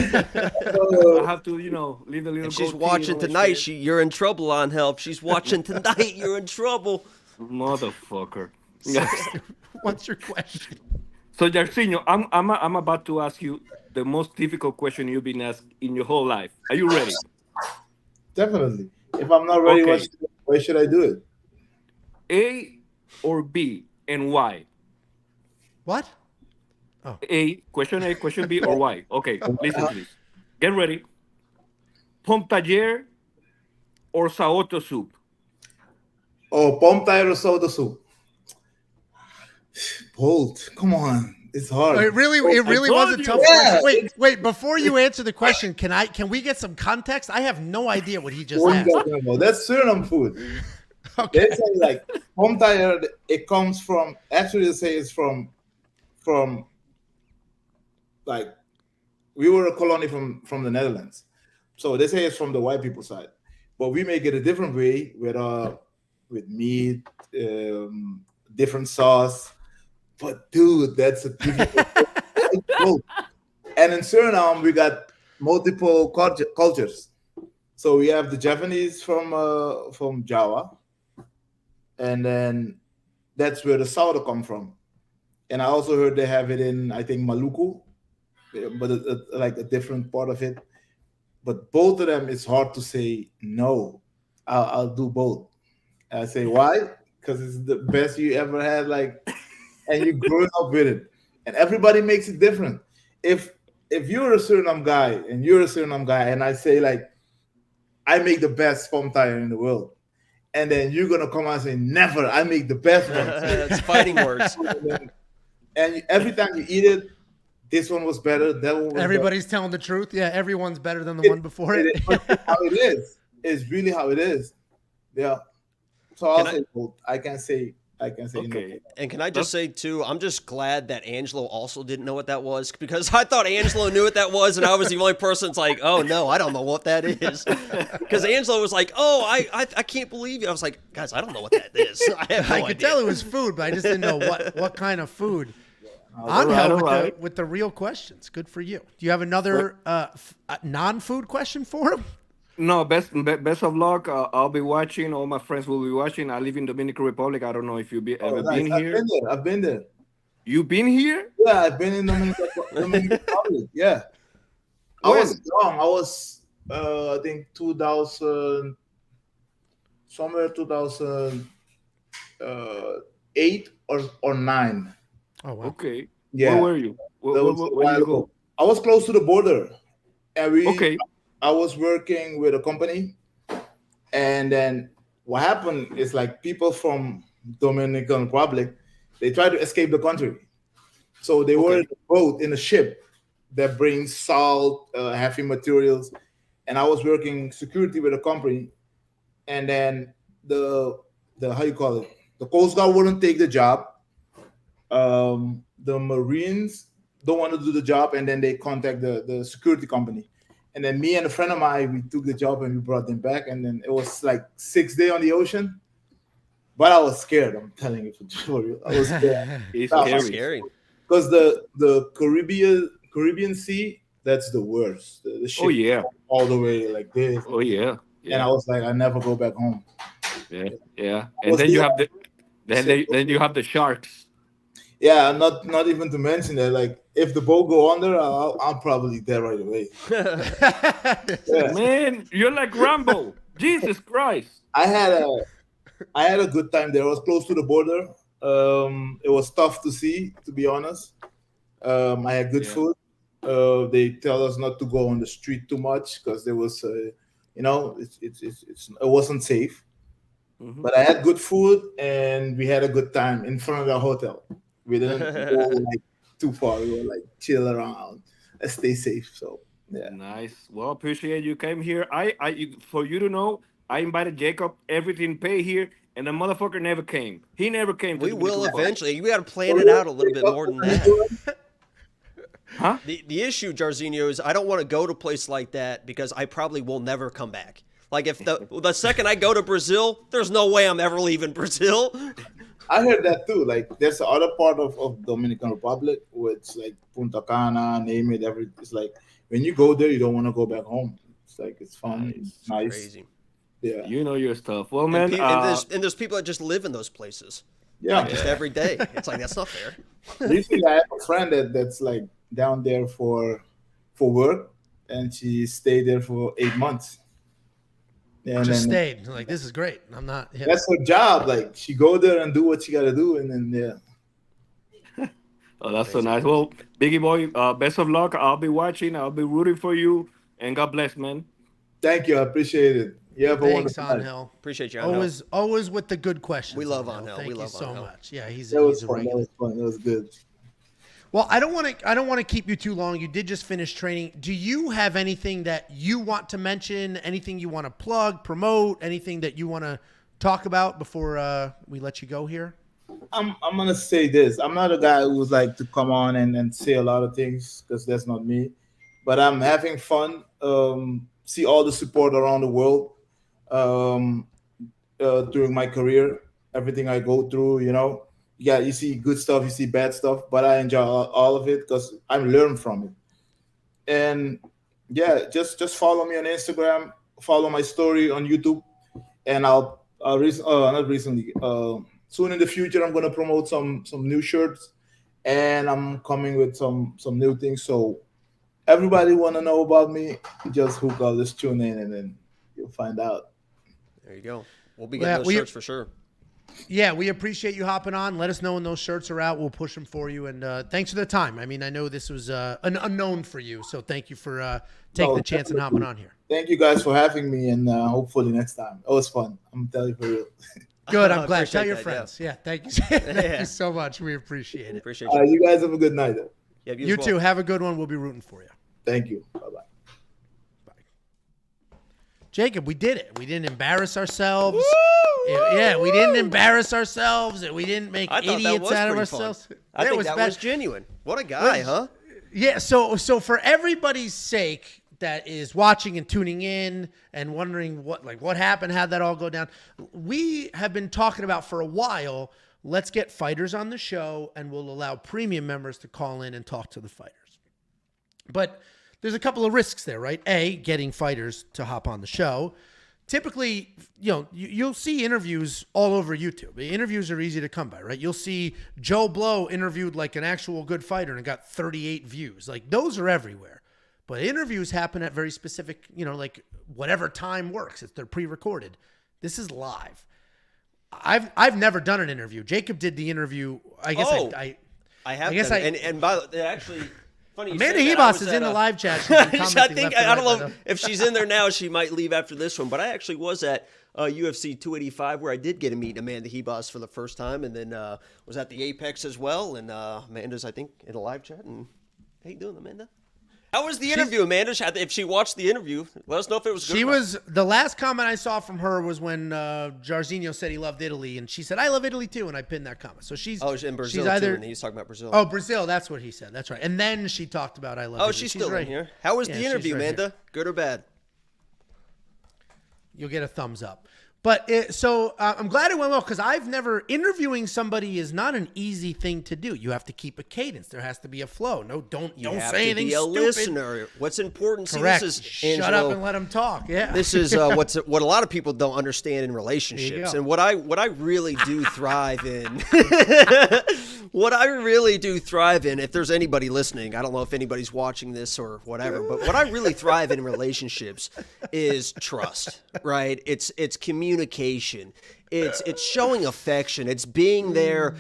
have to, leave the little. And she's goatee watching and all that tonight. shit. You're in trouble on help. She's watching tonight. You're in trouble. Motherfucker. What's your question? So Jairzinho, I'm about to ask you the most difficult question you've been asked in your whole life. Are you ready? Definitely. If I'm not ready, Okay. why should I do it? A or B, and why? What? Question B, or why? Okay, listen to this. Get ready. Pomtager or saoto soup? Oh, palm tire or soda soup? Bolt. Come on. It's hard. It really was a told tough you. question. Wait, before you answer the question, can we get some context? I have no idea what he just What are asked. you talking about? That's Suriname food. Okay. They say like palm tire, it comes from, actually they say it's from like, we were a colony from the Netherlands. So they say it's from the white people side. But we make it a different way with meat, different sauce. But dude, that's a difficult. And in Suriname, we got multiple cultures. So we have the Japanese from Java, and then that's where the soda come from. And I also heard they have it in, I think, Maluku, but like a different part of it. But both of them, it's hard to say no. I'll do both. I say why? Because it's the best you ever had, like, and you grew up with it. And everybody makes it different. If you're a Suriname guy and you're a Suriname guy, and I say like, I make the best palm tire in the world, and then you're gonna come out and say, never, I make the best one. It's fighting words. And every time you eat it, this one was better. That one was Everybody's telling the truth. Yeah, everyone's better than the one before it. It's how it is. It's really how it is. Yeah. So I'll say both. I can say Okay. no. And can I just say, too, I'm just glad that Angelo also didn't know what that was, because I thought Angelo knew what that was, and I was the only person that's like, oh, no, I don't know what that is. Because Angelo was like, oh, I can't believe you. I was like, guys, I don't know what that is. I have no I could idea. tell it was food, but I just didn't know what kind of food. All Angel right. with the real questions. Good for you. Do you have another non-food question for him? No, best of luck. I'll be watching. All my friends will be watching. I live in Dominican Republic. I don't know if you've ever Nice. been here. I've been there. You been here? Yeah, I've been in Dominican Republic. Yeah. I When? was young. I was, I think 2000, somewhere 2008 or 9. Oh, wow. Okay. Yeah. Where were you? That was a Where while you ago. go? I was close to the border, and Okay. I was working with a company, and then what happened is like people from Dominican Republic, they tried to escape the country, so they were in a boat in a ship that brings salt, heavy materials, and I was working security with a company, and then the how you call it, the Coast Guard wouldn't take the job. The Marines don't want to do the job, and then they contact the security company. And then me and a friend of mine, we took the job and we brought them back. And then it was like 6 days on the ocean. But I was scared. I'm telling you for real. I was scared. It's That That's was scary. scary. Because the Caribbean Sea, that's the worst. The ship Oh yeah. all the way like this. Oh yeah. And I was like, I never go back home. Yeah. And then you have you have the sharks. Yeah, not even to mention that, like, if the boat go under, I'm probably dead right away. Yeah. Man, you're like Rambo. Jesus Christ. I had a good time there. I was close to the border, It was tough to see, to be honest. I had good food. They tell us not to go on the street too much because there was, it wasn't safe. Mhm. But I had good food and we had a good time in front of the hotel. We didn't go like too far. We were like chill around and stay safe. So yeah. Nice. Well, appreciate you came here. For you to know, I invited Jacob. Everything paid here, and the motherfucker never came. He never came. To We the will Dominican Republic. eventually. We got to plan it out a little bit more than that. Huh? The issue, Jairzinho, is I don't want to go to a place like that because I probably will never come back. Like if the second I go to Brazil, there's no way I'm ever leaving Brazil. I heard that too. Like there's the other part of Dominican Republic, which like Punta Cana, name it, it's like when you go there, you don't want to go back home. It's like it's fun, it's nice. Crazy. Yeah. You know your stuff. Well, man. And there's people that just live in those places. Yeah. Like just every day. It's like that's not fair. Recently, I have a friend that's like down there for work, and she stayed there for 8 months. And Just then stayed. Like, this is great. I'm not. Yeah. that's her job. Like she go there and do what she got to do, and then Oh, that's so nice. Well, Biggie boy, best of luck. I'll be watching. I'll be rooting for you. And God bless, man. Thank you. I appreciate it. You have a Thanks, wonderful night. Angel. Appreciate you. Angel. Always with the good questions. We love Angel. Angel. Thank We you love so Angel. much. Yeah, he's That was a fun. That regular. was fun. That was good. Well, I don't want to keep you too long. You did just finish training. Do you have anything that you want to mention? Anything you want to plug, promote? Anything that you want to talk about before we let you go here? I'm gonna say this. I'm not a guy who's like to come on and say a lot of things because that's not me. But I'm having fun. See all the support around the world during my career. Everything I go through, Yeah, you see good stuff, you see bad stuff, but I enjoy all of it because I learn from it. And yeah, just follow me on Instagram, follow my story on YouTube, and soon in the future I'm gonna promote some new shirts, and I'm coming with some new things. So everybody wanna know about me, just hook up, just tune in, and then you'll find out. There you go. We'll be getting those shirts for sure. Yeah, we appreciate you hopping on. Let us know when those shirts are out. We'll push them for you. And thanks for the time. I mean, I know this was an unknown for you, so thank you for taking the chance and hopping on here. Thank you guys for having me, and hopefully next time. It was fun. I'm telling you for real. Good. I'm glad. Appreciate Tell your that, friends. Yeah, thank you. Thank you so much. We appreciate it. Appreciate you. You guys have a good night. Yeah, You as well. too. Have a good one. We'll be rooting for you. Thank you. Bye-bye. Jacob, we did it. We didn't embarrass ourselves. Yeah, we didn't embarrass ourselves. We didn't make I thought that idiots was out of pretty fun. ourselves. I think that bad. was genuine. What a guy, huh? Yeah, so for everybody's sake that is watching and tuning in and wondering what happened, how'd that all go down, we have been talking about for a while, let's get fighters on the show and we'll allow premium members to call in and talk to the fighters. But there's a couple of risks there, right? A, getting fighters to hop on the show. Typically, you'll see interviews all over YouTube. The interviews are easy to come by, right? You'll see Joe Blow interviewed like an actual good fighter and got 38 views. Like those are everywhere. But interviews happen at very specific, like whatever time works. They're pre-recorded. This is live. I've never done an interview. Jacob did the interview. I guess I have. I guess done it. And by the way, actually. Funny Amanda Hebos is in the live chat. She's been commenting I left and don't right, know if she's in there now. She might leave after this one. But I actually was at UFC 285 where I did get to meet Amanda Hebos for the first time, and then was at the Apex as well. And Amanda's, I think, in the live chat. And how you doing, Amanda? How was the interview, Amanda? If she watched the interview, let us know if it was good. She was, the last comment I saw from her was when Jairzinho said he loved Italy, and she said, I love Italy too, and I pinned that comment. So she's in Brazil she's either, too, and he's talking about Brazil. Oh, Brazil, that's what he said. That's right. And then she talked about I love Italy. She's still right in here. How was the interview, right Amanda? here. Good or bad? You'll get a thumbs up. But I'm glad it went well because interviewing somebody is not an easy thing to do. You have to keep a cadence. There has to be a flow. No, don't say anything be a stupid. listener. What's important? Correct. See, this is Shut Angelo, up and let them talk. Yeah. This is what a lot of people don't understand in relationships, and what I really do thrive in. What I really do thrive in, if there's anybody listening, I don't know if anybody's watching this or whatever, but what I really thrive in relationships is trust. Right? It's communication. communication. It's showing affection. It's being there.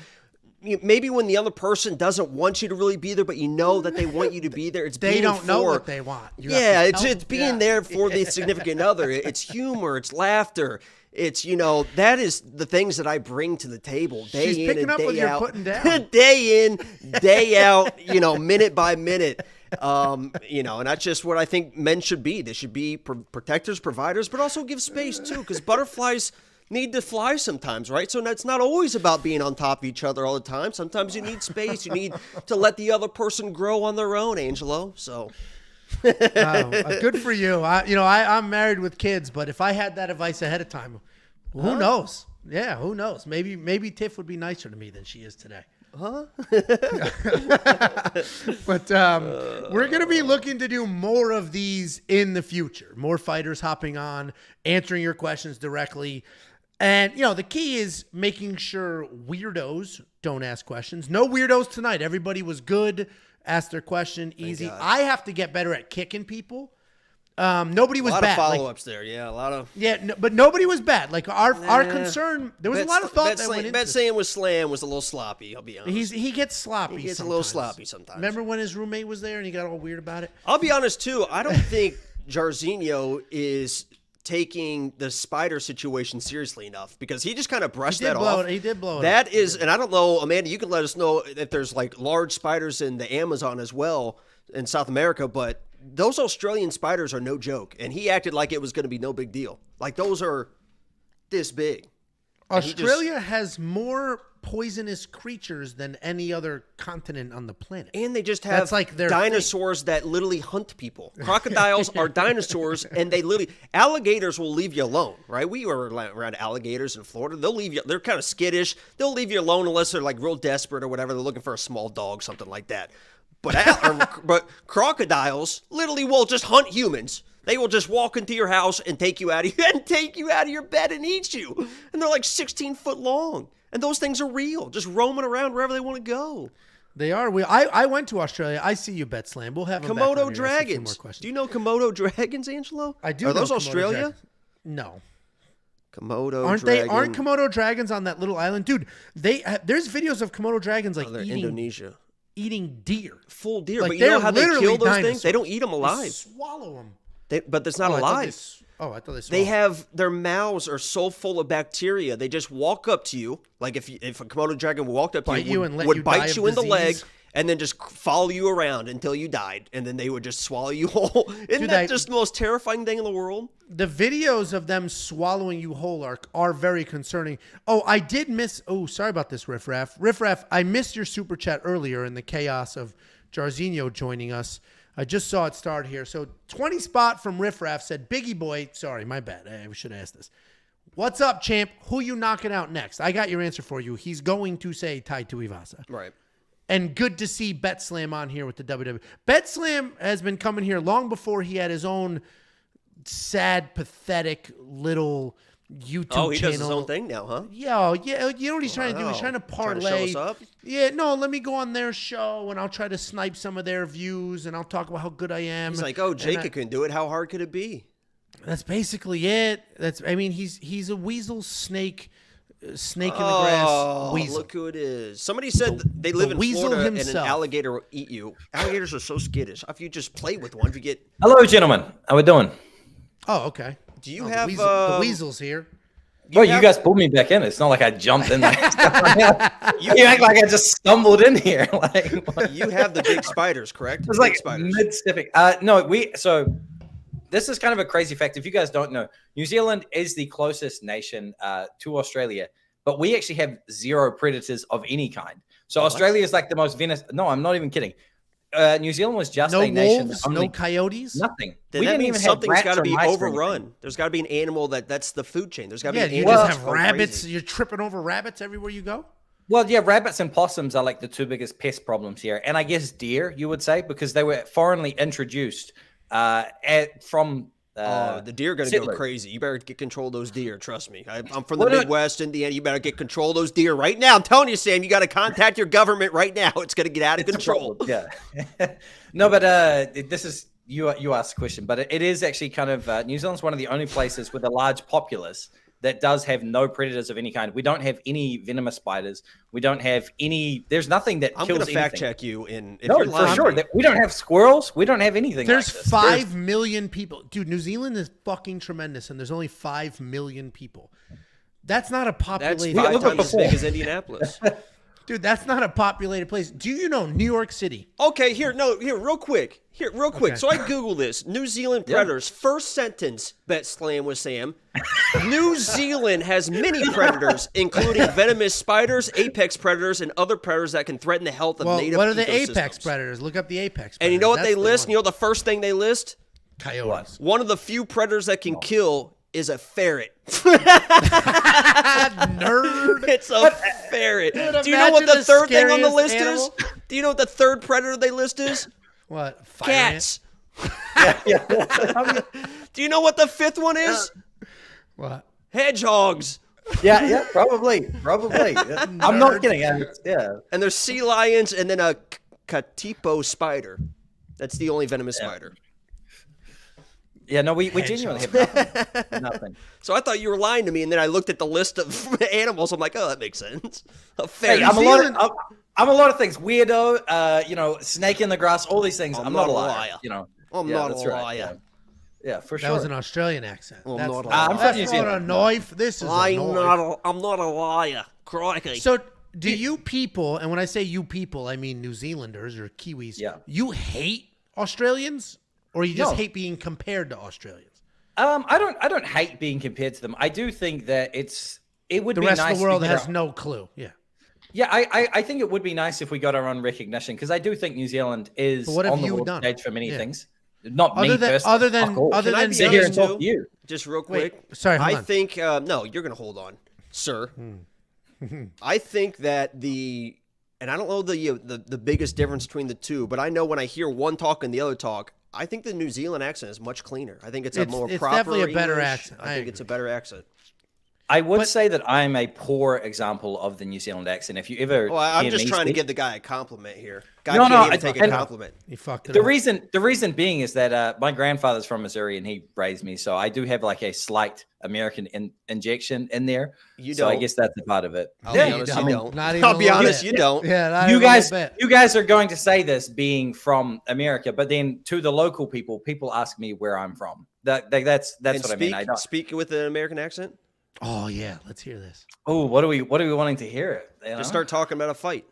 Maybe when the other person doesn't want you to really be there, but you know that they want you to be there. They don't know what they want. It's being there for the significant other. It's humor. It's laughter. It's, that is the things that I bring to the table day She's in picking and up day what you're out. putting down. Day in, day out, minute by minute. And that's just what I think men should be. They should be protectors, providers, but also give space too, because butterflies need to fly sometimes, right? So it's not always about being on top of each other all the time. Sometimes you need space. You need to let the other person grow on their own, Angelo. So good for you. I'm married with kids, but if I had that advice ahead of time, who knows? Yeah, who knows? Maybe Tiff would be nicer to me than she is today. But we're going to be looking to do more of these in the future. More fighters hopping on, answering your questions directly. And, the key is making sure weirdos don't ask questions. No weirdos tonight. Everybody was good, asked their question easy. I have to get better at kicking people. Nobody was bad. A lot of follow-ups there. Yeah, a lot of... Yeah, but nobody was bad. Like, our concern... There was a lot of thought that went into it. saying with Slam was a little sloppy, I'll be honest. He gets sloppy He gets sometimes. a little sloppy sometimes. Remember when his roommate was there and he got all weird about it? I'll be honest, too. I don't think Jairzinho is taking the spider situation seriously enough, because he just kind of brushed that off. He did blow it That is, and I don't know, Amanda, you can let us know if there's like large spiders in the Amazon as well in South America, but those Australian spiders are no joke. And he acted like it was going to be no big deal. Like, those are this big. Australia has more poisonous creatures than any other continent on the planet. And they just have dinosaurs that literally hunt people. Crocodiles are dinosaurs, and alligators will leave you alone, right? We were around alligators in Florida. They'll leave you, they're kind of skittish. They'll leave you alone unless they're like real desperate or whatever. They're looking for a small dog, something like that. But crocodiles literally will just hunt humans. They will just walk into your house and take you out of your bed and eat you. And they're like 16 foot long. And those things are real, just roaming around wherever they want to go. They are. I went to Australia. I see you, Bet Slam. We'll have them back on Komodo here. dragons. Do you know Komodo dragons, Angelo? I do. Are those Australia? Dragons. No. Komodo dragon. Aren't Komodo dragons on that little island, dude? There's videos of Komodo dragons they're Indonesia. Eating deer, full deer. Like, but you know how they kill those dinosaurs. things? They don't eat them alive. They swallow them. But it's not alive. I thought they swallowed. They have, their mouths are so full of bacteria. They just walk up to you, like if a Komodo dragon walked up to you, would bite you in the leg, and then just follow you around until you died, and then they would just swallow you whole. Isn't that just the most terrifying thing in the world? The videos of them swallowing you whole are very concerning. Oh, I did miss. Oh, sorry about this, Riff Raff. Riff Raff, I missed your super chat earlier in the chaos of Jairzinho joining us. I just saw it start here. So 20 spot from Riff Raff said, Biggie boy. Sorry, my bad. I should ask this. What's up, champ? Who you knocking out next? I got your answer for you. He's going to say Tai Tuivasa. Right. And good to see Bet Slam on here with the WWE. Bet Slam has been coming here long before he had his own sad, pathetic little YouTube channel. Oh, he does his own thing now, huh? Yeah. You know what he's trying to do? He's trying to parlay. Trying to show us up? Yeah, no, let me go on their show and I'll try to snipe some of their views and I'll talk about how good I am. He's like, oh, Jacob can do it. How hard could it be? That's basically it. He's a weasel snake in the grass weasel. Look who it is. Somebody said they live in Florida and an alligator will eat you. Alligators are so skittish. If you just play with one, if you get... Hello, gentlemen. How we doing? Oh, okay. Do you have... the weasel's here. You guys pulled me back in. It's not like I jumped in there. you act like I just stumbled in here. You have the big spiders, correct? It's like mid-stepping. So this is kind of a crazy fact. If you guys don't know, New Zealand is the closest nation to Australia, but we actually have zero predators of any kind. So Australia is like the most No, I'm not even kidding. New Zealand was just a nation. No coyotes? Nothing. Then that means something's got to be overrun. There's got to be an animal that's the food chain. There's got to be an animal. You just have rabbits. You're tripping over rabbits everywhere you go? Well, yeah, rabbits and possums are like the two biggest pest problems here. And I guess deer, you would say, because they were foreignly introduced from... the deer are going to go crazy. You better get control of those deer. Trust me. I'm from the Midwest, Indiana. You better get control of those deer right now. I'm telling you, Sam, you got to contact your government right now. It's going to get out of control. Yeah. No, but this is, you asked the question, but it is actually kind of, New Zealand's one of the only places with a large populace that does have no predators of any kind. We don't have any venomous spiders. We don't have any. There's nothing that I'm kills going to fact anything. check you. And if No, you're for lying, sure. We don't have squirrels. We don't have anything. There's like this. 5 million people. Dude, New Zealand is fucking tremendous, and there's only 5 million people. That's not a that's populated. 5 look at times as before. big as Indianapolis. Dude, that's not a populated place. Do you know New York City? Okay, here, real quick. Okay. So I Googled this. New Zealand predators. First sentence, bet slam with Sam. New Zealand has many predators, including venomous spiders, apex predators, and other predators that can threaten the health of Well, native what are the ecosystems. apex predators? Look up the apex predators. And you know what That's they the list? one. You know the first thing they list? Coyotes. One of the few predators that can kill is a ferret. Nerd. It's a ferret. Dude, Do you know what imagine the third thing on the scariest list animal. is? Do you know what the third predator they list is? What? Fire Cats. Yeah. Do you know what the fifth one is? ant? What? Hedgehogs. Yeah, probably. I'm not kidding. Yeah. And there's sea lions and then a katipo spider. That's the only venomous spider. Yeah, no, we genuinely have nothing. So I thought you were lying to me, and then I looked at the list of animals. I'm like, oh, that makes sense. A ferret. Hey, I'm a lot of things. Weirdo, snake in the grass, all these things. I'm not a liar. I'm Yeah, not that's a right, liar. Yeah, for That sure. was an Australian accent. I'm That's not a not, liar. I'm from that's New not Zealand. a knife. This is a knife. I'm not a liar. Crikey. So do you people, and when I say you people, I mean New Zealanders or Kiwis, Yeah. you hate Australians or you just No. hate being compared to Australians? I don't hate being compared to them. I do think that it would The be rest nice of the world to get has our- no clue. Yeah. Yeah, I think it would be nice if we got our own recognition because I do think New Zealand is But what have on the you world done? stage for many Yeah. things. Not me Other than personally. other than Fuck all. other Can I than be sit here and honest, talk too? to you. Just real Wait, quick. sorry, hold I on. think no, you're gonna hold on, sir. I think that and I don't know the biggest difference between the two, but I know when I hear one talk and the other talk, I think the New Zealand accent is much cleaner. I think it's a more it's proper definitely a better English. accent. I I think it's a better accent. I would say that I'm a poor example of the New Zealand accent. If you ever, Well, I'm hear just me trying to speak- give the guy a compliment here. Guy No, can't no, even I- take a and- compliment. You fucked it The up. reason being is that my grandfather's from Missouri and he raised me, so I do have like a slight American injection in there. You So I don't. guess that's a part of it. I'll Yeah, be honest, I you mean, don't. not even I'll a be little honest, bit. you don't. Yeah, not you even a guys, little bit. you guys are going to say this being from America, but then to the local people ask me where I'm from. That's And what I mean. I don't. speak with an American accent. Oh yeah, let's hear this. Oh, what are we wanting to hear? You know? Just start talking about a fight.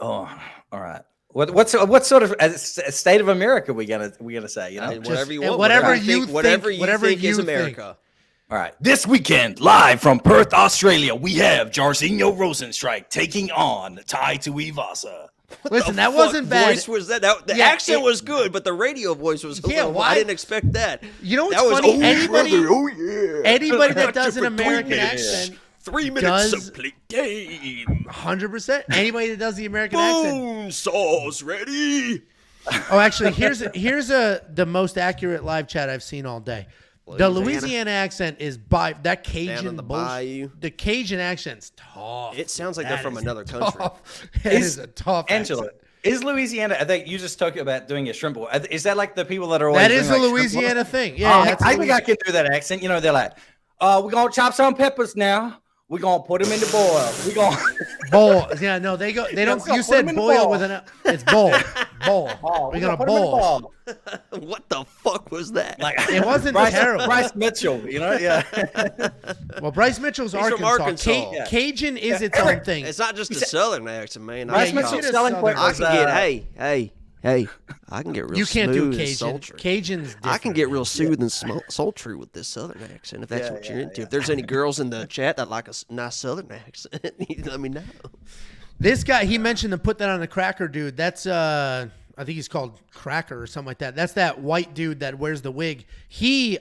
Oh, all right. What sort of state of America we gonna say? You know. Whatever you and want. whatever you you think, whatever think- you whatever think is you think. America. All right. This weekend, live from Perth, Australia, we have Jairzinho Rozenstruik taking on Tiuliulin. Listen, that Fuck wasn't bad. Voice was that? The Yeah, accent it- was good, but the radio voice was. Yeah, I didn't expect that. You know what's That was, funny? "Oh, Anybody, brother, oh yeah. anybody that Got does you an for 3 American minutes. accent, 3 minutes does- of play game. 100%. Anybody that does the American accent. Bone sauce ready. Oh, actually, here's the most accurate live chat I've seen all day. The Louisiana accent is Down Cajun in the bullshit. bayou. The Cajun accent's tough. It sounds like they're That from is another country. tough. It is a tough Angela, accent. is Louisiana? I think you just talked about doing a shrimp boil. Is that like the people that are always That is a doing, like, shrimp Louisiana boil? thing. Yeah, that's I think I can do that accent. You know, they're like, we're gonna chop some peppers now. We're gonna put them in the boil. We're gonna bowl. Yeah, no, they go. They don't. we're gonna You put 'em said in the boil bowl. with an. It's bowl. Bowl. We're gonna put 'em in the bowl. bowl. What the fuck was that? Like It wasn't terrible. Bryce Mitchell, you know, yeah. Well, Bryce Mitchell's He's from Arkansas. Arkansas. Cajun is its own thing. It's not just a southern accent, man. Bryce you Mitchell's should have selling southern- point I was can get hey. I can get real You can't do smooth and Cajun. sultry. Cajun's different. I can get real smooth and sultry with this southern accent if that's what you're into. If there's any girls in the chat that like a nice southern accent, you let me know. This guy, he mentioned to put that on the Cracker dude. That's I think he's called Cracker or something like that. That's that white dude that wears the wig.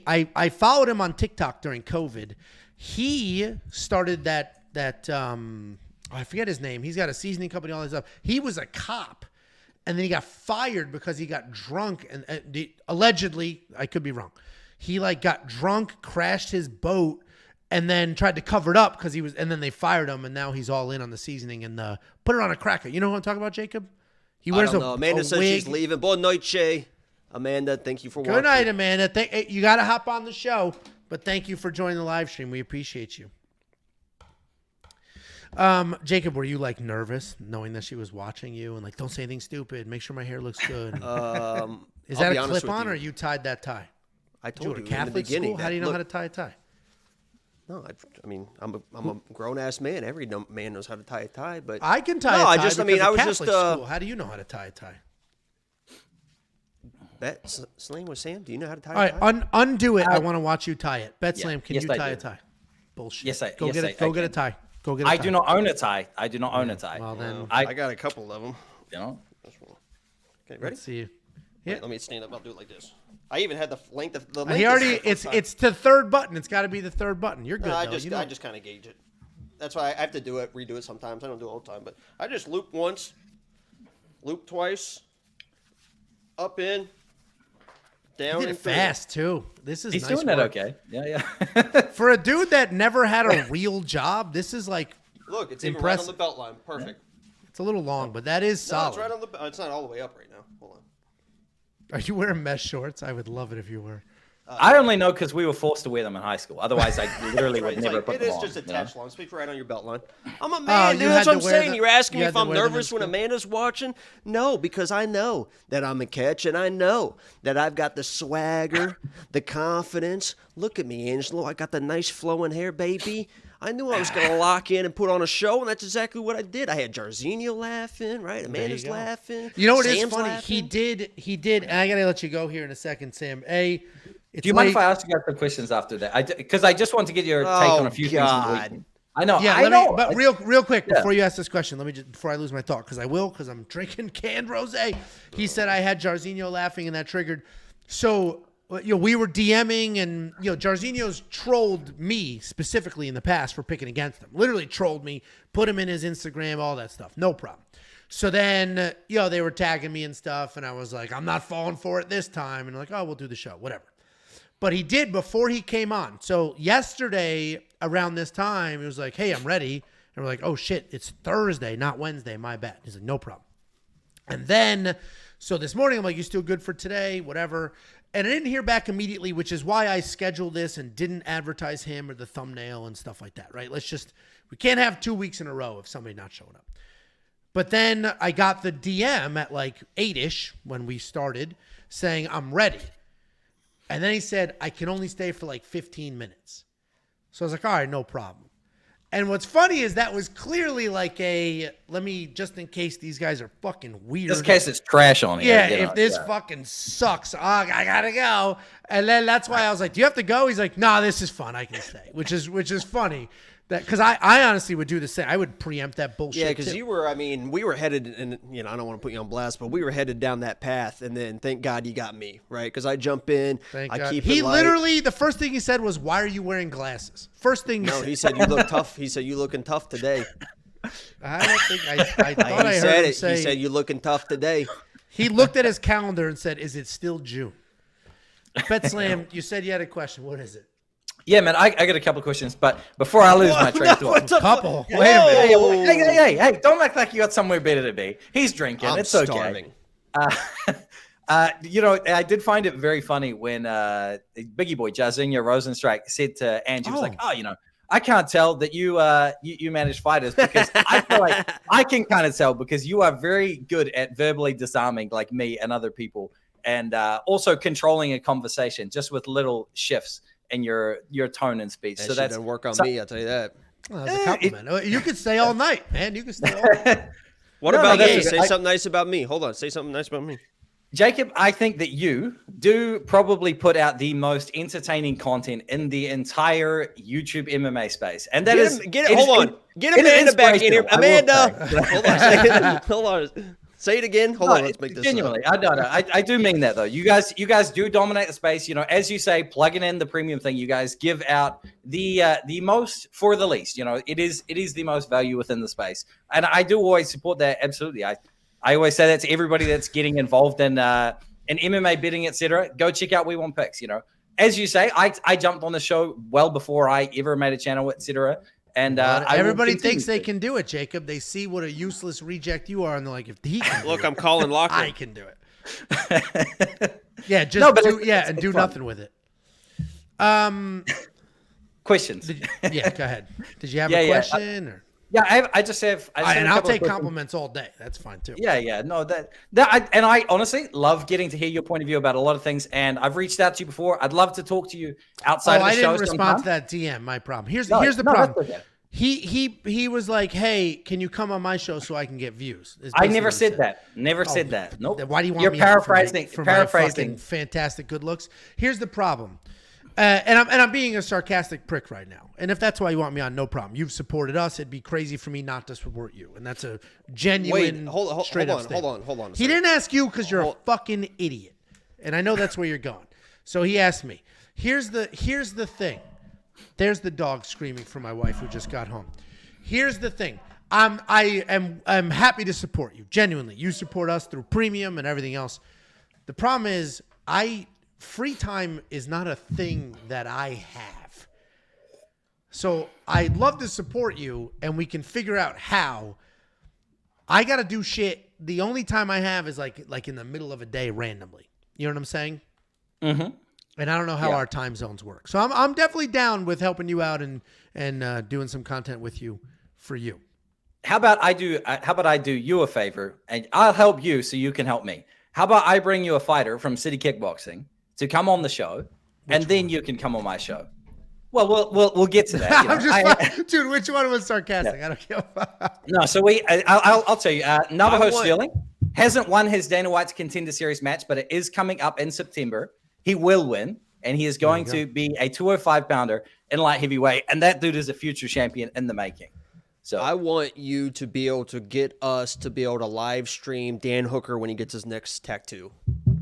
I followed him on TikTok during COVID. He started that I forget his name. He's got a seasoning company, all this stuff. He was a cop, and then he got fired because he got drunk and allegedly, I could be wrong. He like got drunk, crashed his boat, and then tried to cover it up because he was. And then they fired him, and now he's all in on the seasoning and put it on a Cracker. You know what I'm talking about, Jacob? He I wears don't know. Amanda a says wig. she's leaving. Boa noite. Amanda, thank you for watching. Good night, Amanda. You got to hop on the show. But thank you for joining the live stream. We appreciate you. Jacob, were you like nervous knowing that she was watching you and like, don't say anything stupid, make sure my hair looks good? Is that a clip on or you tied that tie? I Did you told go you to Catholic school? How do you know look, how to tie a tie? No, I mean, I'm a grown ass man. Every man knows how to tie a tie, but I can tie a tie. I was Catholic just school. How do you know how to tie a tie? Bet Slam with Sam. Do you know how to tie All a tie? right, undo it. I want to watch you tie it. Bet Slam, can Yes, you I tie do. a tie? Bullshit. Yes, I- Go yes, get I- it. Go I get a can. tie. Go get a tie. I do not own a tie. I do not own a tie. Well then, I got a couple of them. You know? Okay, ready? let's see you. Wait, let me stand up. I'll do it like this. I even had the length of the. He already. It's the third button. It's got to be the third button. You're good. No, I though. just You know- I just kind of gauge it. That's why I have to do it, redo it sometimes. I don't do it all the time, but I just loop once, loop twice, up in, down He did and it through. fast too. This is He's nice doing that work. okay. Yeah. For a dude that never had a real job. This is like Look, it's even right on Impressive. the belt line. Perfect. it's a little long, but that is No, solid. it's right on the. It's not all the way up right now. Hold on. Are you wearing mesh shorts? I would love it if you were. I only know because we were forced to wear them in high school. Otherwise, I literally would It's never like, put it them is on. just you know? attached long. Speak right on your belt line. I'm a man, you dude. That's had what I'm to wear saying. the- You're asking you me had if to I'm wear them in nervous when school? Amanda's watching? No, because I know that I'm a catch, and I know that I've got the swagger, the confidence. Look at me, Angelo. I got the nice flowing hair, baby. I knew I was going to lock in and put on a show, and that's exactly what I did. I had Jairzinho laughing, right? Amanda's go. laughing. You know what is Sam's funny? laughing. He did, and I gotta let you go here in a second, Sam. It's Do you mind late. if I ask you guys some questions after that? Because I just want to get your take on a few things. God. I know. Yeah, I let know. me. But real quick Yeah. before you ask this question, let me just before I lose my thought because I will because I'm drinking canned rosé. He said I had Jairzinho laughing and that triggered. So we were DMing and Jairzinho's trolled me specifically in the past for picking against him. Literally trolled me, put him in his Instagram, all that stuff. No problem. So then they were tagging me and stuff, and I was like, I'm not falling for it this time. And like, oh, we'll do the show, whatever. But he did before he came on. So yesterday around this time, he was like, hey, I'm ready. And we're like, oh, shit, it's Thursday, not Wednesday. My bad. He's like, no problem. And then, so this morning, I'm like, you still good for today? Whatever. And I didn't hear back immediately, which is why I scheduled this and didn't advertise him or the thumbnail and stuff like that, right? We can't have 2 weeks in a row of somebody not showing up. But then I got the DM at like 8-ish when we started saying, I'm ready. And then he said, I can only stay for like 15 minutes. So I was like, all right, no problem. And what's funny is that was clearly like let me, just in case these guys are fucking weird. Just in case it's trash on here. Yeah, you know, if this yeah. fucking sucks, I gotta go. And then that's why I was like, do you have to go? He's like, nah, this is fun. I can stay, which is funny. That because I honestly would do the same. I would preempt that bullshit. Yeah, because too. we were headed, and I don't want to put you on blast, but we were headed down that path, and then thank God you got me, right? Because I jump in, Thank I God. keep He it light. literally, the first thing he said was, why are you wearing glasses? First thing he No, said. he said you look tough. He said you looking tough today. I don't think I thought I He heard said him it. say. He said you looking tough today. He looked at his calendar and said, is it still June? Bet Slam, you said you had a question. What is it? Yeah, man, I got a couple of questions, but before I lose my train of thought. Couple. Whoa. Wait a minute. Hey, don't act like you got somewhere better to be. He's drinking. I'm it's okay. starving. I did find it very funny when Biggie Boy, Jairzinho Rozenstruik, said to Angie, was like, I can't tell that you manage fighters because I feel like I can kind of tell because you are very good at verbally disarming like me and other people and also controlling a conversation just with little shifts in your tone and speech. That So shit that's doesn't work on so- me. I'll tell you that. Well, that's a compliment. You could stay all night, man. You could stay all night. What No, about no, you? that's- Say something nice about me. Hold on. Say something nice about me. Jacob, I think that you do probably put out the most entertaining content in the entire YouTube MMA space, and that is Get Amanda back in here. inspirational, I will Amanda, say. hold on. Say it. Hold on. Say it again. Hold on. Let's make this. Genuinely, I do mean that though. You guys do dominate the space. You know, as you say, plugging in the premium thing, you guys give out the most for the least. You know, it is the most value within the space, and I do always support that. Absolutely, I always say that to everybody that's getting involved in MMA bidding, etc. Go check out We Want Picks. You know, as you say, I jumped on the show well before I ever made a channel, etc. And everybody thinks they can do it, Jacob. They see what a useless reject you are, and they're like, if he can Look, do I'm calling Locker. I can do it. Yeah, just do nothing with it. Questions. Yeah, go ahead. Did you have Yeah, a yeah. question? Or? Yeah, I just have. And I'll take compliments all day. That's fine too. Yeah. No, I honestly love getting to hear your point of view about a lot of things. And I've reached out to you before. I'd love to talk to you outside of the show. I didn't respond to that DM. My problem. Here's the problem. Okay. He was like, "Hey, can you come on my show so I can get views?" I never said that. Never said that. Nope. Why do you want You're me paraphrasing? for my fucking fantastic good looks? Here's the problem. And I'm being a sarcastic prick right now. And if that's why you want me on, no problem. You've supported us. It'd be crazy for me not to support you. And that's a genuine, hold on. He didn't ask you because you're a fucking idiot. And I know that's where you're going. So he asked me. Here's the thing. There's the dog screaming for my wife who just got home. Here's the thing. I'm happy to support you. Genuinely. You support us through premium and everything else. The problem is free time is not a thing that I have. So I'd love to support you and we can figure out how. I got to do shit. The only time I have is like in the middle of a day randomly. You know what I'm saying? Mm-hmm. And I don't know how our time zones work. So I'm definitely down with helping you out and doing some content with you for you. How about I do you a favor and I'll help you so you can help me. How about I bring you a fighter from City Kickboxing to come on the show, and then you can come on my show. Well, we'll get to that. You know? Dude, which one was sarcastic? I don't care. No, so I'll tell you. Navajo Sterling hasn't won his Dana White's Contender Series match, but it is coming up in September. He will win, and he is going to be a 205 pounder in light heavyweight, and that dude is a future champion in the making. So I want you to be able to get us to be able to live stream Dan Hooker when he gets his next tattoo.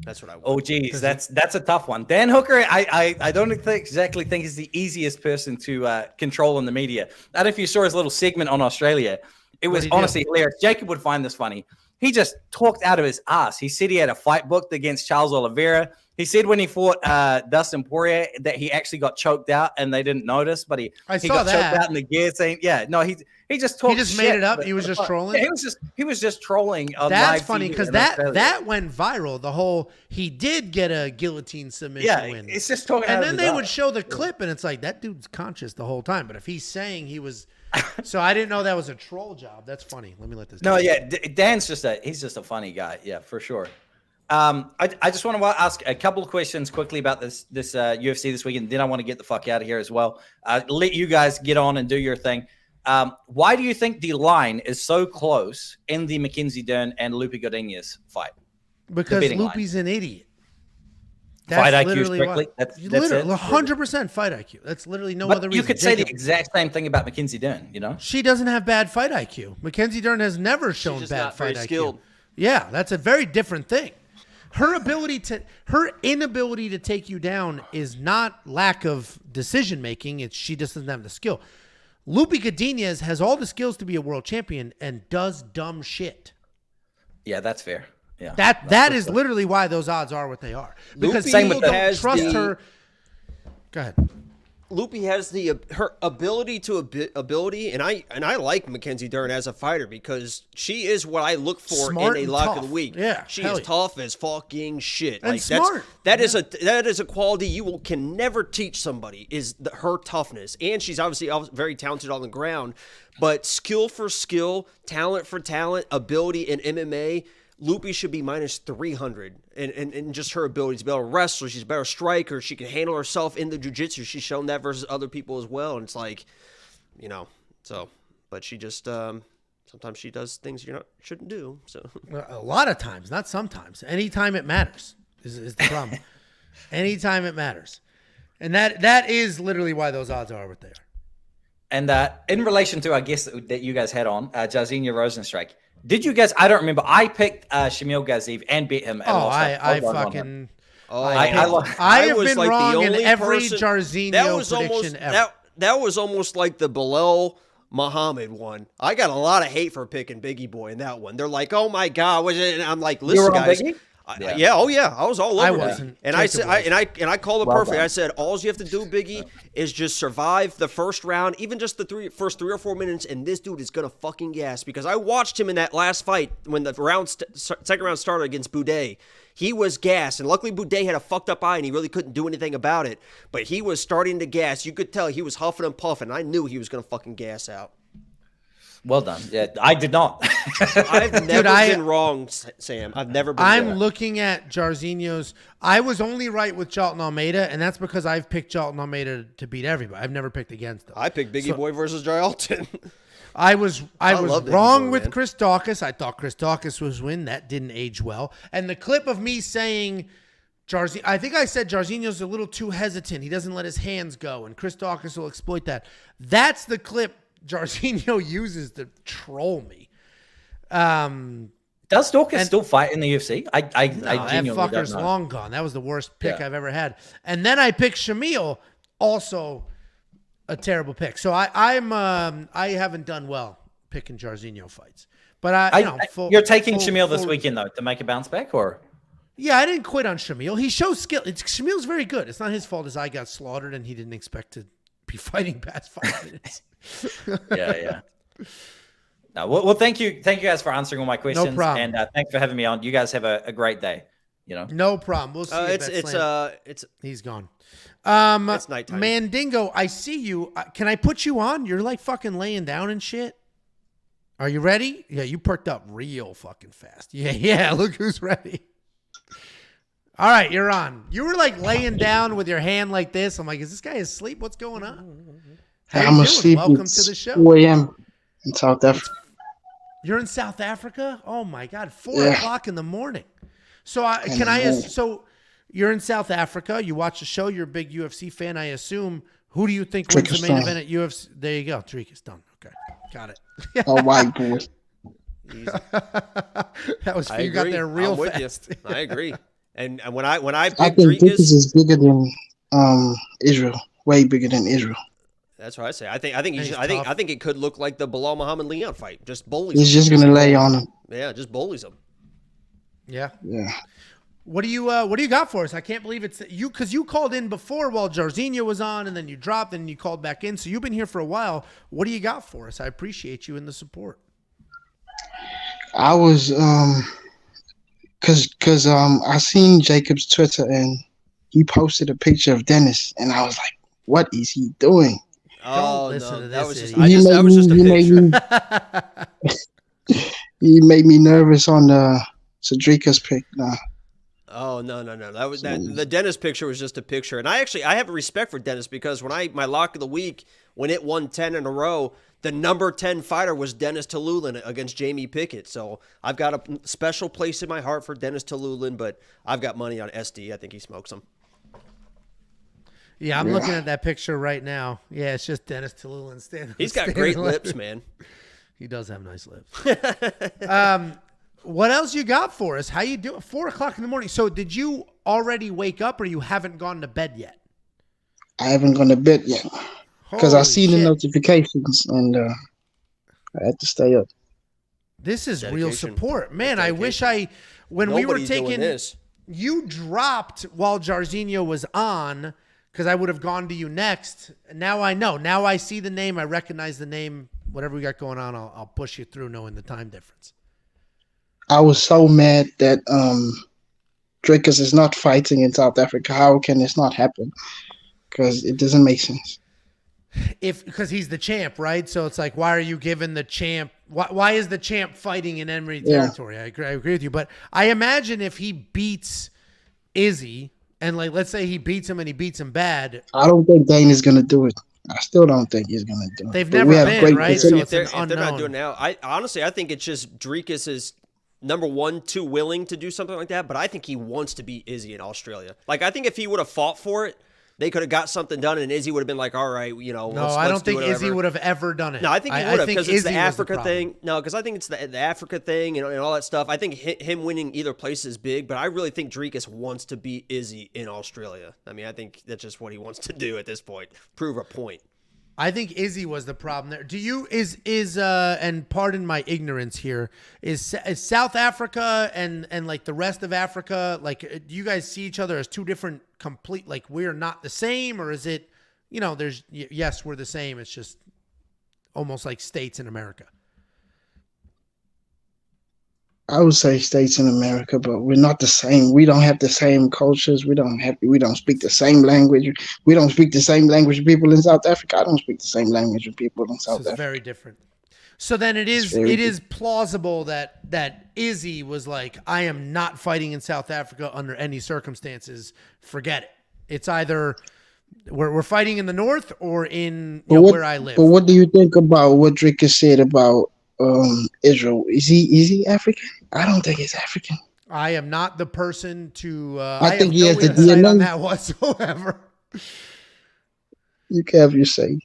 That's what I want. Oh, geez, that's a tough one. Dan Hooker, I don't exactly think is the easiest person to control in the media. I don't know if you saw his little segment on Australia. It was honestly hilarious. Jacob would find this funny. He just talked out of his ass. He said he had a fight booked against Charles Oliveira. He said when he fought Dustin Poirier that he actually got choked out and they didn't notice, but he got choked out in the guillotine. Yeah, no, he just talked. He just made it up. He was just trolling. Yeah, he was just trolling. On That's live funny because that went viral. The whole he did get a guillotine submission win. It's just talking. And then they would show the clip, and it's like that dude's conscious the whole time. But if he's saying he was, so I didn't know that was a troll job. That's funny. Let me let this. No, Dan's he's just a funny guy. Yeah, for sure. I just want to ask a couple of questions quickly about this UFC this weekend. Then I want to get the fuck out of here as well. Let you guys get on and do your thing. Why do you think the line is so close in the Mackenzie Dern and Lupi Godinez fight? Because Lupi's an idiot. Fight IQ strictly. That's literally 100% fight IQ. That's literally no other reason. You could say the exact same thing about Mackenzie Dern. You know, she doesn't have bad fight IQ. Mackenzie Dern has never shown bad fight IQ. Skilled. Yeah, that's a very different thing. Her inability to take you down is not lack of decision making. It's she just doesn't have the skill. Lupi Godinez has all the skills to be a world champion and does dumb shit. Yeah, that's fair. Yeah, that is literally why those odds are what they are. Because people don't trust her. Go ahead. Lupi has her ability, and I like Mackenzie Dern as a fighter because she is what I look for smart in a lock of the week. Yeah, she is tough as fucking shit. And smart. That is a quality you can never teach somebody. Her toughness, and she's obviously very talented on the ground, but skill for skill, talent for talent, ability in MMA. Lupi should be minus 300 and just her ability to be able to wrestle. She's a better striker. She can handle herself in the jiu-jitsu. She's shown that versus other people as well. And it's like, but she just, sometimes she does things shouldn't do. So a lot of times, not sometimes. Anytime it matters is the problem. Anytime it matters. And that is literally why those odds are what they are. And in relation to our guest that you guys had on, Jairzinho Rozenstruik, did you guys? I don't remember. I picked Shamil Gaziev and beat him. I have been wrong in every Jairzinho prediction ever. That was almost like the Bilal Muhammad one. I got a lot of hate for picking Biggie Boy in that one. They're like, "Oh my God!" And I'm like, "Listen, guys." I was all over. I wasn't. And I said, I called it perfect. I said, all you have to do, Biggie, is just survive the first round, even just the first 3 or 4 minutes, and this dude is gonna fucking gas. Because I watched him in that last fight when the second round started against Boudet. He was gassed, and luckily Boudet had a fucked up eye, and he really couldn't do anything about it. But he was starting to gas. You could tell he was huffing and puffing. I knew he was going to fucking gas out. Well done. Yeah, I did not. I've never been wrong, Sam. I've never been I'm wrong. looking at Jairzinho's. I was only right with Jalton Almeida, and that's because I've picked Jalton Almeida to beat everybody. I've never picked against him. I picked Biggie Boy versus Jalton. I was love wrong Boy, with man. Chris Dawkins. I thought Chris Dawkins was win. That didn't age well. And the clip of me saying Jairzinho, I think I said Jairzinho's a little too hesitant. He doesn't let his hands go, and Chris Dawkins will exploit that. That's the clip Jairzinho uses to troll me. Does Dawkins still fight in the UFC? I That genuinely fucker's don't know. long gone. That was the worst pick Yeah. I've ever had. And then I picked Shamil, also a terrible pick. So I haven't done well picking Jairzinho fights. But You're taking Shamil this weekend though to make a bounce back, or yeah, I didn't quit on Shamil. He shows skill. Shamil's very good. It's not his fault his eye got slaughtered and he didn't expect to be fighting past 5 minutes. yeah. No, well, thank you guys for answering all my questions. No problem. And thanks for having me on. You guys have a great day. No problem. We'll see. He's gone. It's nighttime. Mandingo, I see you. Can I put you on? You're like fucking laying down and shit. Are you ready? Yeah, you perked up real fucking fast. Yeah. Look who's ready. All right, you're on. You were like laying down with your hand like this. I'm like, is this guy asleep? What's going on? How you I'm doing? asleep. Welcome It's to the show. 4 a.m. in South Africa. You're in South Africa? Oh my God, 4 Yeah. o'clock in the morning. So know. so you're in South Africa. You watch the show. You're a big UFC fan, I assume. Who do you think wins the main Trickistan. event at UFC? There you go. Trickistan done. Okay, got it. A white boy. That was I you got agree. there real I'm with fast. you. I agree. And when I I picked think this Drikas, is bigger than Israel. Way bigger than Israel. that's what I say. I think He's I tough. think it could look like the Bilal Muhammad Leon fight. Just bullies. He's him. just gonna lay on him. Yeah, just bullies him. Yeah. Yeah. What do you got for us? I can't believe it's you because you called in before while Jairzinho was on, and then you dropped, and you called back in. So you've been here for a while. What do you got for us? I appreciate you and the support. I was cause I seen Jacob's Twitter and he posted a picture of Dennis and I was like, what is he doing? Oh listen no, to that this was just, idiot. I just that was just a picture. He made me nervous on the Sedriques pick. Nah. Oh no. That was the Dennis picture was just a picture. And I have respect for Dennis because when my lock of the week, when it won 10 in a row, the number 10 fighter was Dennis Tiuliulin against Jamie Pickett. So I've got a special place in my heart for Dennis Tiuliulin, but I've got money on SD. I think he smokes him. Yeah, I'm looking at that picture right now. Yeah, it's just Dennis Tiuliulin standing. He's got standing great left. lips, man. He does have nice lips. What else you got for us? How you doing? 4 o'clock in the morning. So did you already wake up or you haven't gone to bed yet? I haven't gone to bed yet. Because I Holy see the shit. notifications and I had to stay up. This is real Dedication. support. Man, I wish Dedication. when we were Nobody's doing taking this. you dropped while Jairzinho was on because I would have gone to you next. Now I know. Now I see the name. I recognize the name. Whatever we got going on, I'll push you through knowing the time difference. I was so mad that Drakus is not fighting in South Africa. How can this not happen? Because it doesn't make sense. Because he's the champ, right? So it's like, why are you giving the champ? Why is the champ fighting in enemy territory? I agree with you, but I imagine if he beats Izzy and like let's say he beats him and he beats him bad, I don't think Dane is gonna do it. I still don't think he's gonna do it. They've But never we have been, great right? facilities. So it's If they're not unknown. doing it now, I think it's just Drikas is number one, too willing to do something like that. But I think he wants to beat Izzy in Australia. Like I think if he would have fought for it, they could have got something done, and Izzy would have been like, "All right, you know." No, let's I don't do think Izzy whatever. would have ever done it. No, I think he would have because it's Izzy the was Africa problem. thing. No, because I think it's the Africa thing and all that stuff. I think him winning either place is big, but I really think Drikas wants to beat Izzy in Australia. I mean, I think that's just what he wants to do at this point, prove a point. I think Izzy was the problem there. Do you and pardon my ignorance here, is South Africa and like the rest of Africa, like do you guys see each other as two different complete, like we're not the same, or is it, you know, there's yes, we're the same, it's just almost like states in America? I would say states in America, but we're not the same. We don't have the same cultures. We don't speak the same language. We don't speak the same language with people in South Africa. I don't speak the same language with people in So South it's Africa. very different. So then it is plausible that Izzy was like, I am not fighting in South Africa under any circumstances. Forget it. It's either we're fighting in the north or in where I live. But what do you think about what Drake has said about Israel? Is he African? I don't think he's African. I am not the person to. I think have he has the insight DNA on that whatsoever. You can have your say.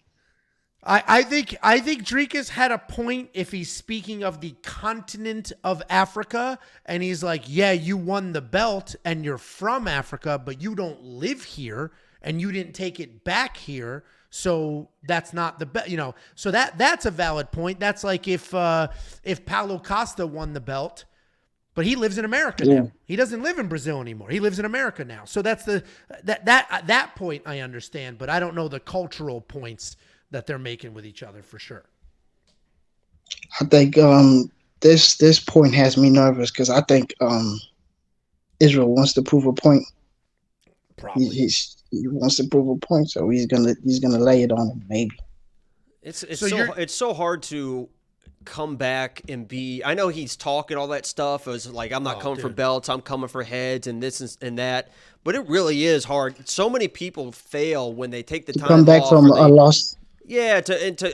I think Sedriques had a point if he's speaking of the continent of Africa, and he's like, yeah, you won the belt and you're from Africa, but you don't live here and you didn't take it back here. So that's not the belt, so that's a valid point. That's like if Paulo Costa won the belt, but he lives in America now. He doesn't live in Brazil anymore. He lives in America now. So that's that point I understand, but I don't know the cultural points that they're making with each other for sure. I think this point has me nervous because I think Israel wants to prove a point. Probably he wants to prove a point, so he's gonna lay it on him maybe. It's so hard to come back and be. I know he's talking all that stuff. It was like, I'm not coming for belts, I'm coming for heads and this and that. But it really is hard. So many people fail when they take the time come back off from a loss. Yeah,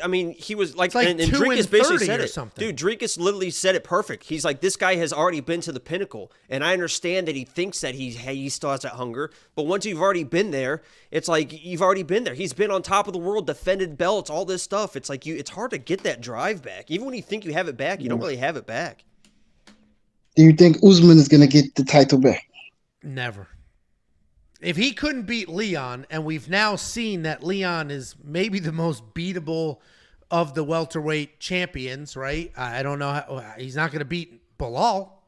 I mean, he was like and Sedriques basically said it. Something. Dude, Sedriques literally said it perfect. He's like, this guy has already been to the pinnacle, and I understand that he thinks that he still has that hunger, but once you've already been there, it's like you've already been there. He's been on top of the world, defended belts, all this stuff. It's like it's hard to get that drive back. Even when you think you have it back, you don't really have it back. Do you think Usman is gonna get the title back? Never. If he couldn't beat Leon, and we've now seen that Leon is maybe the most beatable of the welterweight champions, right? I don't know how he's not going to beat Bilal.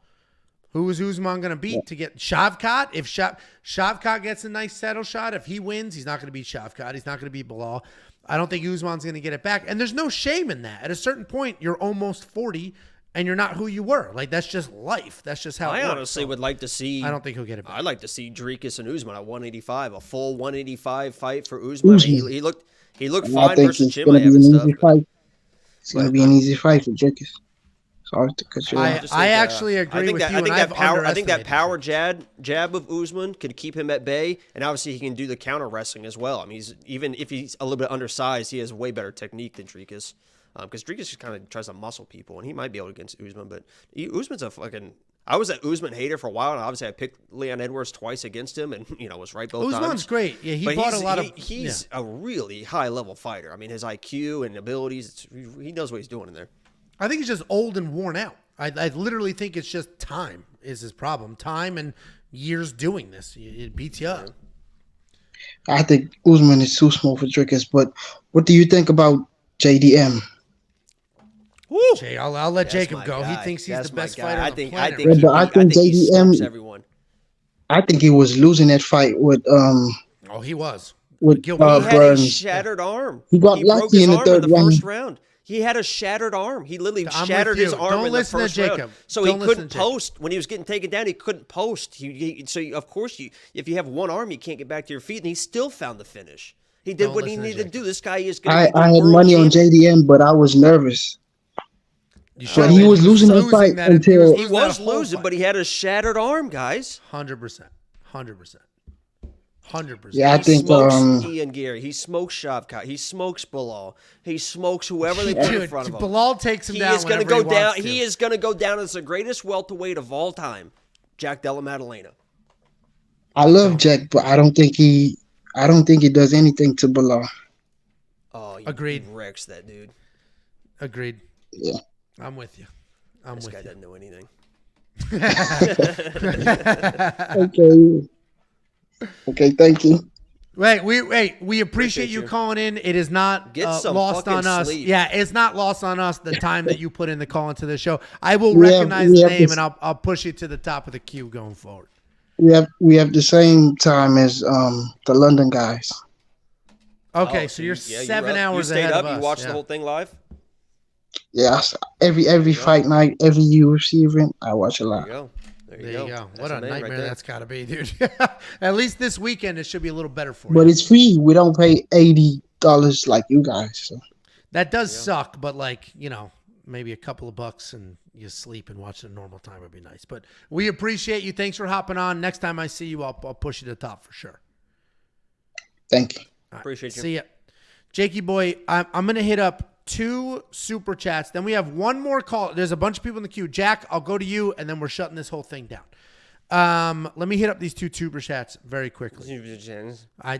Who is Usman going to beat to get Shavkat? If Shavkat gets a nice settle shot, if he wins, he's not going to beat Shavkat. He's not going to beat Bilal. I don't think Usman's going to get it back. And there's no shame in that. At a certain point, you're almost 40 and you're not who you were. Like, that's just life. That's just how it works. I honestly would like to see. I don't think he'll get it back. I'd like to see Sedriques and Usman at 185, a full 185 fight for Usman. He looked fine versus Chimaev and stuff. It's going to be an easy fight for Sedriques. Sorry to cut you off. I actually agree with you. I think that power jab of Usman could keep him at bay, and obviously he can do the counter wrestling as well. I mean, even if he's a little bit undersized, he has way better technique than Sedriques. Because Sedriques just kind of tries to muscle people, and he might be able to against Usman. But Usman's a fucking. I was an Usman hater for a while, and obviously I picked Leon Edwards twice against him, and was right both times. Usman's great. Yeah, he bought a lot of. He's a really high level fighter. I mean, his IQ and abilities, he knows what he's doing in there. I think he's just old and worn out. I literally think it's just time is his problem. Time and years doing this. It beats you up. I think Usman is too small for Sedriques, but what do you think about JDM? Jay, I'll let Jacob go. He thinks he's the best fighter on the planet. I think JDM. Everyone. I think he was losing that fight with Oh, he was. With he had Burns. a shattered arm. He got lucky in the third first round. He had a shattered arm. He literally shattered his arm in the first round. So he couldn't post when he was getting taken down. He couldn't post. Of course, if you have one arm, you can't get back to your feet. And he still found the finish. He did what he needed to do. This guy is going to. I had money on JDM, but I was nervous. But he was losing the fight until he was losing, but he had a shattered arm, guys. 100%. 100%. Yeah, I think Ian Gary. He smokes Shavkat. He smokes Bilal. He smokes whoever they put in front of him. Bilal takes him down. He is going to go down. He is going to go down as the greatest welterweight of all time, Jack Della Maddalena. I love Jack, but I don't think he does anything to Bilal. Oh, agreed. He wrecks that dude. Agreed. Yeah. I'm with you. This guy doesn't know anything. Okay, thank you. We appreciate you calling in. It is not lost on us. Sleep. Yeah, it's not lost on us the time that you put in the call into the show. I will recognize the name and I'll push you to the top of the queue going forward. We have the same time as the London guys. Okay, so you're 7 hours ahead of us. You watched the whole thing live? Yeah, every fight night, every UFC event, I watch a There lot. you go. There you go. That's What a man right nightmare there. that's got to be, dude. At least this weekend, it should be a little better for But you. it's free. We don't pay $80 like you guys. So. That does suck, but like, maybe a couple of bucks and you sleep and watch it at a normal time would be nice. But we appreciate you. Thanks for hopping on. Next time I see you, I'll push you to the top for sure. Thank you. All right. Appreciate you. See ya. Jakey boy, I'm going to hit up 2 super chats. Then we have one more call. There's a bunch of people in the queue. Jack, I'll go to you, and then we're shutting this whole thing down. Let me hit up these 2 super chats very quickly.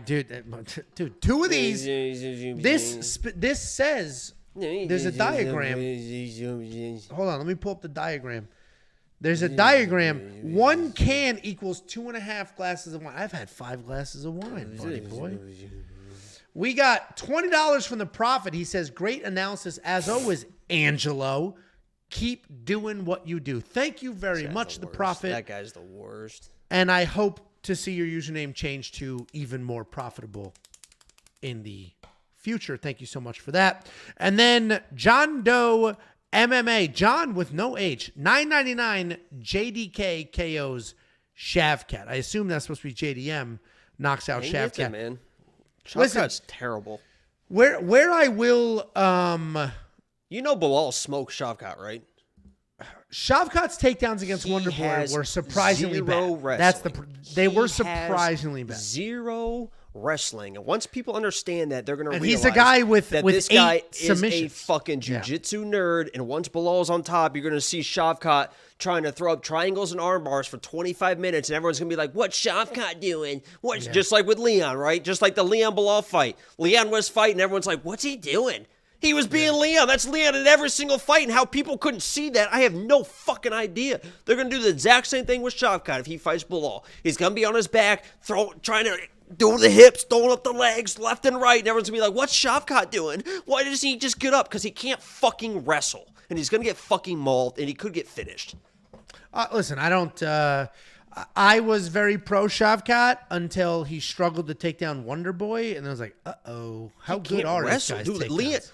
Dude, 2 of these. This says there's a diagram. Hold on, let me pull up the diagram. There's a diagram. 1 can equals 2.5 glasses of wine. I've had 5 glasses of wine, buddy boy. We got $20 from the Prophet. He says, great analysis as always, Angelo. Keep doing what you do. Thank you very much, the Prophet. That guy's the worst. And I hope to see your username change to even more profitable in the future. Thank you so much for that. And then John Doe MMA, John with no H, $9.99 JDK KOs Shavkat. I assume that's supposed to be JDM knocks out Shavkat. Man. Listen, Shavkat's terrible. Where I will Bilal smoked Shavkat, right? Shavkat's takedowns against He Wonderboy has were surprisingly zero bad. wrestling. That's they were He surprisingly bad. has zero wrestling, and once people understand that, they're going to And realize he's a guy with this guy 8 is a submissions. fucking jiu-jitsu nerd. And once Bilal's on top, you're going to see Shavkat trying to throw up triangles and arm bars for 25 minutes, and everyone's going to be like, "What's Shavkat doing?" Just like with Leon, right? Just like the Leon Bilal fight. Leon was fighting, everyone's like, "What's he doing?" He was being Leon. That's Leon in every single fight. And how people couldn't see that, I have no fucking idea. They're going to do the exact same thing with Shavkat if he fights Bilal. He's going to be on his back, trying to do the hips, throwing up the legs left and right. And everyone's going to be like, what's Shavkat doing? Why doesn't he just get up? Because he can't fucking wrestle. And he's going to get fucking mauled, and he could get finished. Listen, I don't... I was very pro Shavkat until he struggled to take down Wonderboy, and I was like, "Uh-oh, how good are these guys?" Dude,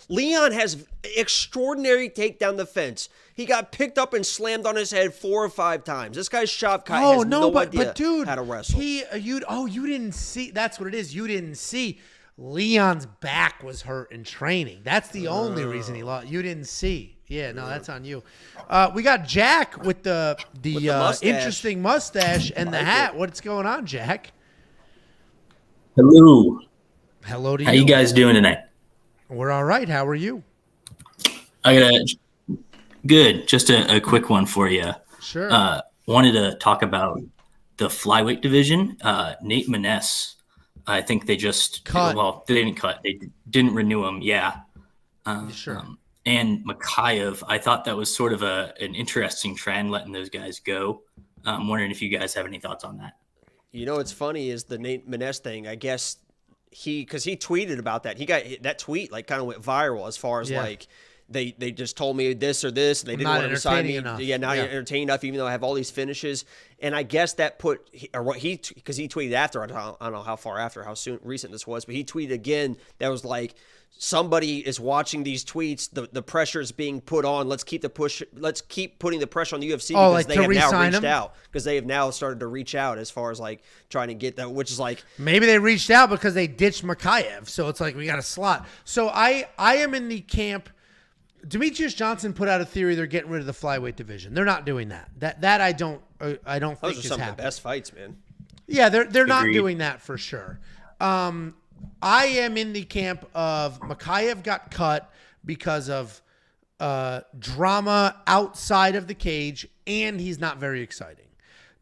Leon has extraordinary takedown defense. He got picked up and slammed on his head 4 or 5 times. This guy's Shavkat has no idea dude, how to wrestle. You didn't see. That's what it is. You didn't see. Leon's back was hurt in training. That's the only reason he lost. You didn't see. Yeah, no, that's on you. We got Jack with the mustache. interesting mustache and the hat. What's going on, Jack? Hello. Hello to you. How you guys doing tonight? We're all right. How are you? Good. Just a quick one for you. Sure. Wanted to talk about the flyweight division. Nate Maness, I think they just cut. Well, they didn't cut. They didn't renew him. Yeah. Sure. And Makayev, I thought that was sort of an interesting trend, letting those guys go. I'm wondering if you guys have any thoughts on that. You know what's funny is the Nate Maness thing. I guess because he tweeted about that. He got that tweet kind of went viral as far as they just told me this or this, and they didn't want to sign me. Enough. Yeah, not entertaining enough, even though I have all these finishes. And I guess that because he tweeted after. I don't know how far after, how recent this was, but he tweeted again that was like, somebody is watching these tweets. The pressure is being put on. Let's keep putting the pressure on the UFC because they have now reached out. Because they have now started to reach out as far as trying to get that, which is maybe they reached out because they ditched Makayev. So it's we got a slot. So I am in the camp. Demetrius Johnson put out a theory they're getting rid of the flyweight division. They're not doing that. That I don't think those are is some happening. of the best fights, man. Yeah, they're not Agreed. doing that for sure. I am in the camp of Makayev got cut because of drama outside of the cage, and he's not very exciting.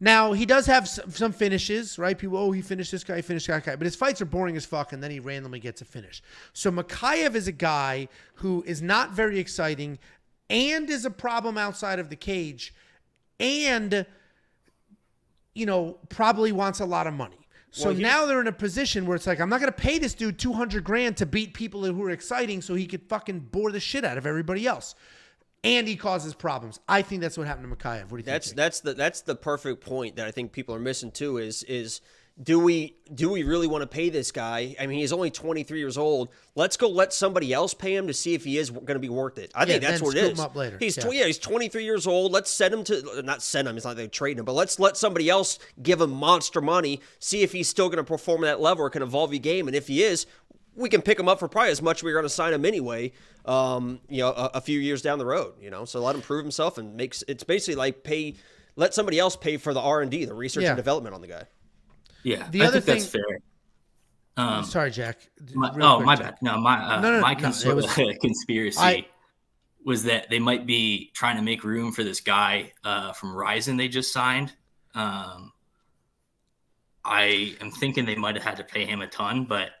Now, he does have some finishes, right? People, he finished this guy, he finished that guy. But his fights are boring as fuck, and then he randomly gets a finish. So Makayev is a guy who is not very exciting and is a problem outside of the cage and, probably wants a lot of money. So now they're in a position where it's I'm not going to pay this dude $200,000 to beat people who are exciting so he could fucking bore the shit out of everybody else. And he causes problems. I think that's what happened to Makayev. What do you think? That's the perfect point that I think people are missing too is do we really want to pay this guy? I mean, he's only 23 years old. Let's go let somebody else pay him to see if he is going to be worth it. I think that's what it is. Him up later. He's 23 years old. Let's send him to, not send him, it's not like they're trading him, but let's let somebody else give him monster money, see if he's still going to perform at that level or can evolve your game. And if he is, we can pick him up for probably as much as we're going to sign him anyway, a few years down the road, So let him prove himself and it's basically like let somebody else pay for the R&D, the research and development on the guy. Yeah, the I other think that's fair. Sorry, Jack. My bad. No, conspiracy was that they might be trying to make room for this guy from Ryzen they just signed. I am thinking they might have had to pay him a ton, but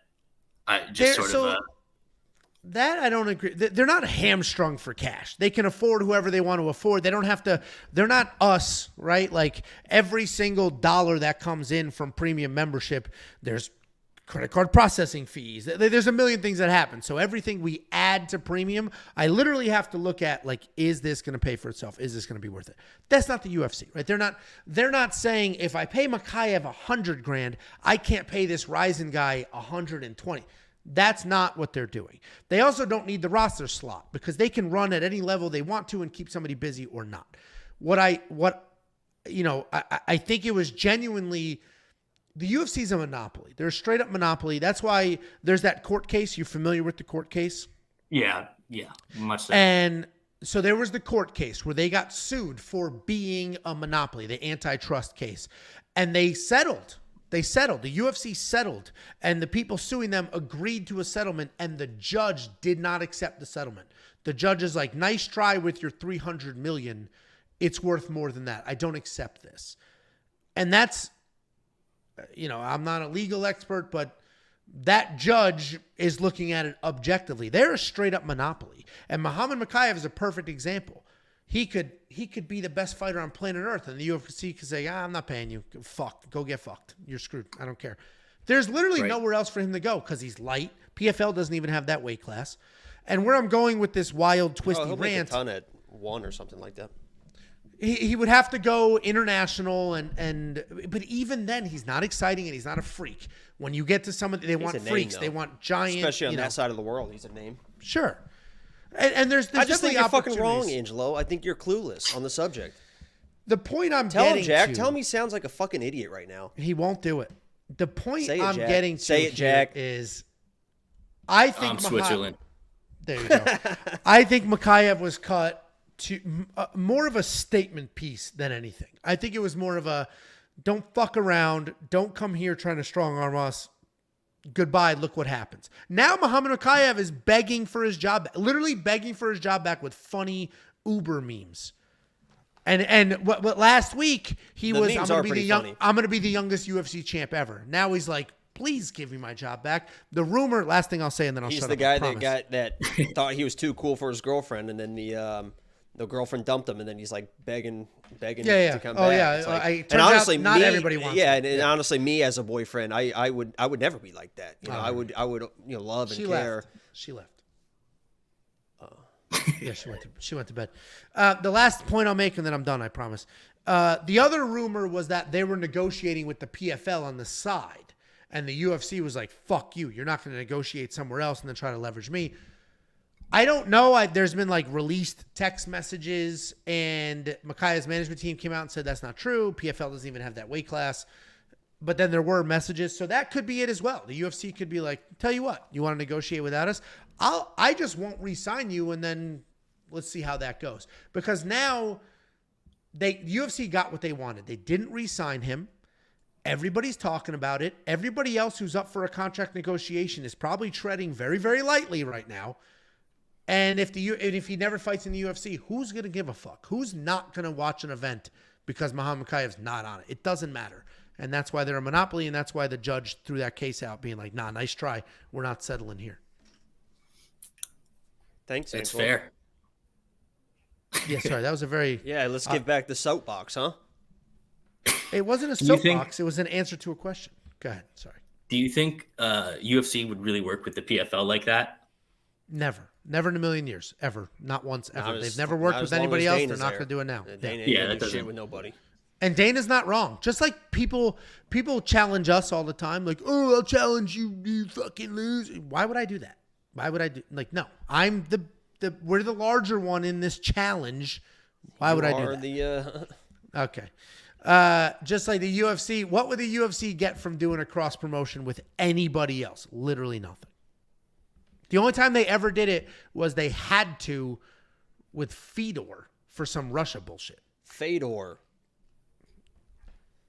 that I don't agree. They're not hamstrung for cash. They can afford whoever they want to afford. They don't have to. They're not us, right? Like every single dollar that comes in from premium membership, there's credit card processing fees. There's a million things that happen. So everything we add to premium, I literally have to look at like, is this going to pay for itself? Is this going to be worth it? That's not the UFC, right? They're not saying if I pay Makayev $100,000, I can't pay this Ryzen guy 120. That's not what they're doing. They also don't need the roster slot because they can run at any level they want to and keep somebody busy or not. I think it was genuinely, the UFC is a monopoly. They're a straight up monopoly. That's why there's that court case. You familiar with the court case? Yeah, much so. And so there was the court case where they got sued for being a monopoly, the antitrust case, and they settled. The UFC settled, and the people suing them agreed to a settlement, and the judge did not accept the settlement. The judge is like, nice try with your $300 million. It's worth more than that. I don't accept this. And that's, I'm not a legal expert, but that judge is looking at it objectively. They're a straight up monopoly. And Muhammad Makayev is a perfect example. He could be the best fighter on planet Earth, and the UFC could say, I'm not paying you. Fuck. Go get fucked. You're screwed. I don't care. There's literally nowhere else for him to go because he's light. PFL doesn't even have that weight class. And where I'm going with this wild, twisty he'll rant. Make a ton at 1 or something like that. He would have to go international, but even then, he's not exciting and he's not a freak. When you get to somebody, they want freaks. They want giant. Especially on that side of the world, he's a name. Sure. And there's I just think you're fucking wrong, Angelo. I think you're clueless on the subject. The point I'm Tell getting him, Jack. to, Tell him he sounds like a fucking idiot right now. He won't do it. The point Say it, I'm Jack. getting to Say it, Jack. is I think Switzerland. There you go. I think Makayev was cut to more of a statement piece than anything. I think it was more of a don't fuck around, don't come here trying to strong arm us. Goodbye, look what happens. Now Muhammad Makayev is begging for his job, literally begging for his job back with funny Uber memes. And what last week he was I'm going to be the youngest UFC champ ever. Now he's like, please give me my job back. The rumor, last thing I'll say, and then I'll shut up. He's the guy that thought he was too cool for his girlfriend, and then the girlfriend dumped him, and then he's like begging to come back. Yeah. And honestly, not everybody wants. Yeah, and honestly, me as a boyfriend, I would never be like that. I would love and care. She left. Yeah, she went to bed. The last point I'll make, and then I'm done. I promise. The other rumor was that they were negotiating with the PFL on the side, and the UFC was like, "Fuck you! You're not going to negotiate somewhere else and then try to leverage me." I don't know. There's been like released text messages, and Makayev's management team came out and said that's not true. PFL doesn't even have that weight class. But then there were messages, so that could be it as well. The UFC could be like, tell you what, you want to negotiate without us? I just won't re-sign you, and then let's see how that goes. Because now UFC got what they wanted. They didn't re-sign him. Everybody's talking about it. Everybody else who's up for a contract negotiation is probably treading very, very lightly right now. And if he never fights in the UFC, who's going to give a fuck? Who's not going to watch an event because Muhammad Makayev's not on it? It doesn't matter. And that's why they're a monopoly, and that's why the judge threw that case out, being like, nah, nice try. We're not settling here. Thanks, It's Angelo. fair. Yeah, sorry. That was a very... Yeah, let's give back the soapbox, huh? It wasn't a soapbox. It was an answer to a question. Go ahead. Sorry. Do you think UFC would really work with the PFL like that? Never. Never in a million years. Ever. Not once, ever. They've never worked with anybody else. They're not going to do it now. Dana yeah, ain't do shit with nobody. And Dana's not wrong. Just like people challenge us all the time, like, oh, I'll challenge you, you fucking lose. Why would I do that? Why would I do no? I'm we're the larger one in this challenge. Why would I do that? Okay. Just like the UFC, what would the UFC get from doing a cross promotion with anybody else? Literally nothing. The only time they ever did it was they had to with Fedor for some Russia bullshit. Fedor.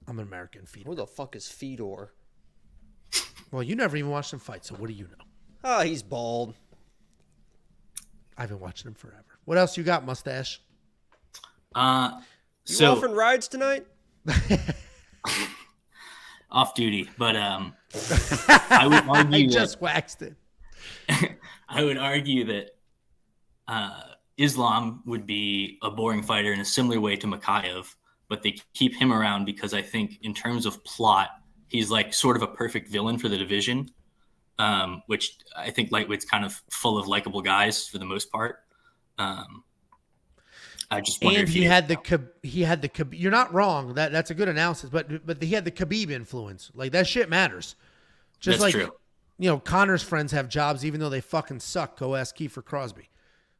I'm an American. Fedor. Who the fuck is Fedor? Well, you never even watched him fight, so what do you know? Oh, he's bald. I've been watching him forever. What else you got, mustache? You So offering rides tonight? off duty, but I would I argue just waxed it. I would argue that Islam would be a boring fighter in a similar way to Makayev, but they keep him around because I think in terms of plot, he's like sort of a perfect villain for the division, which I think lightweight's kind of full of likable guys for the most part. I just wonder And if he had the Khabib. You're not wrong. That's a good analysis, but he had the Khabib influence. Like that shit matters. Just That's like true. You know, Connor's friends have jobs even though they fucking suck. Go ask Kiefer Crosby.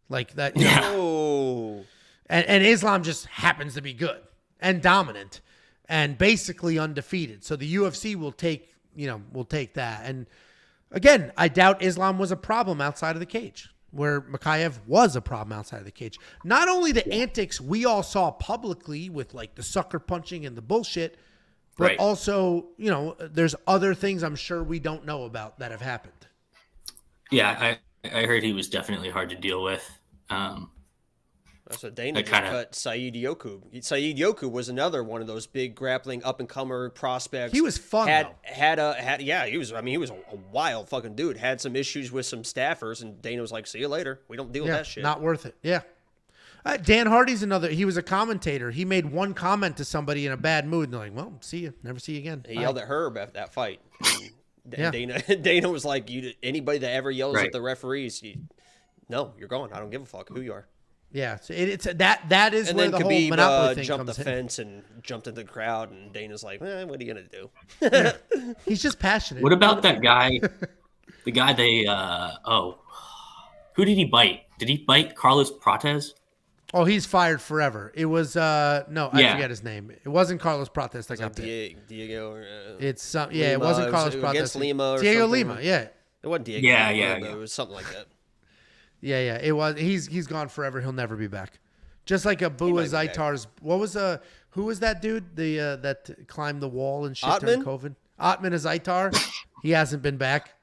Like that. Yeah. Oh. And Islam just happens to be good and dominant and basically undefeated. So the UFC will take that. And again, I doubt Islam was a problem outside of the cage, where Makayev was a problem outside of the cage. Not only the antics we all saw publicly with like the sucker punching and the bullshit, but Right. also, you know, there's other things I'm sure we don't know about that have happened. Yeah, I heard he was definitely hard to deal with. That's what Dana just kinda- cut Saeed Yoku. Saeed Yoku was another one of those big grappling up and comer prospects. He was fun, though. He was a wild fucking dude. Had some issues with some staffers, and Dana was like, "See you later. We don't deal with that shit." Not worth it. Yeah. Dan Hardy's another. He was a commentator. He made one comment to somebody in a bad mood, and they're like, "Well, see you. Never see you again." He Bye. yelled at Herb after that fight. Yeah. Dana was like, anybody that ever yells Right. at the referees, no, you're gone. I don't give a fuck who you are. Yeah, so it's that is And where then the whole Khabib monopoly thing jumped comes the in. fence and jumped into the crowd, and Dana's like, what are you going to do? He's just passionate. What about that guy? The guy who did he bite? Did he bite Carlos Prates? Oh, he's fired forever. It was I Yeah. forget his name. It wasn't Carlos Prates that got bit. Diego. It's it Lima. wasn't Carlos It was Prates. against Lima or Diego something. Lima, yeah. It wasn't Diego. Yeah, Lima, yeah, though. yeah. It was something like that. Yeah. It was. He's gone forever. He'll never be back. Just like Abu might be back. Zaitar's. Who was that dude? That climbed the wall and shit during Ottman? COVID. Ottman Zaitar. He hasn't been back.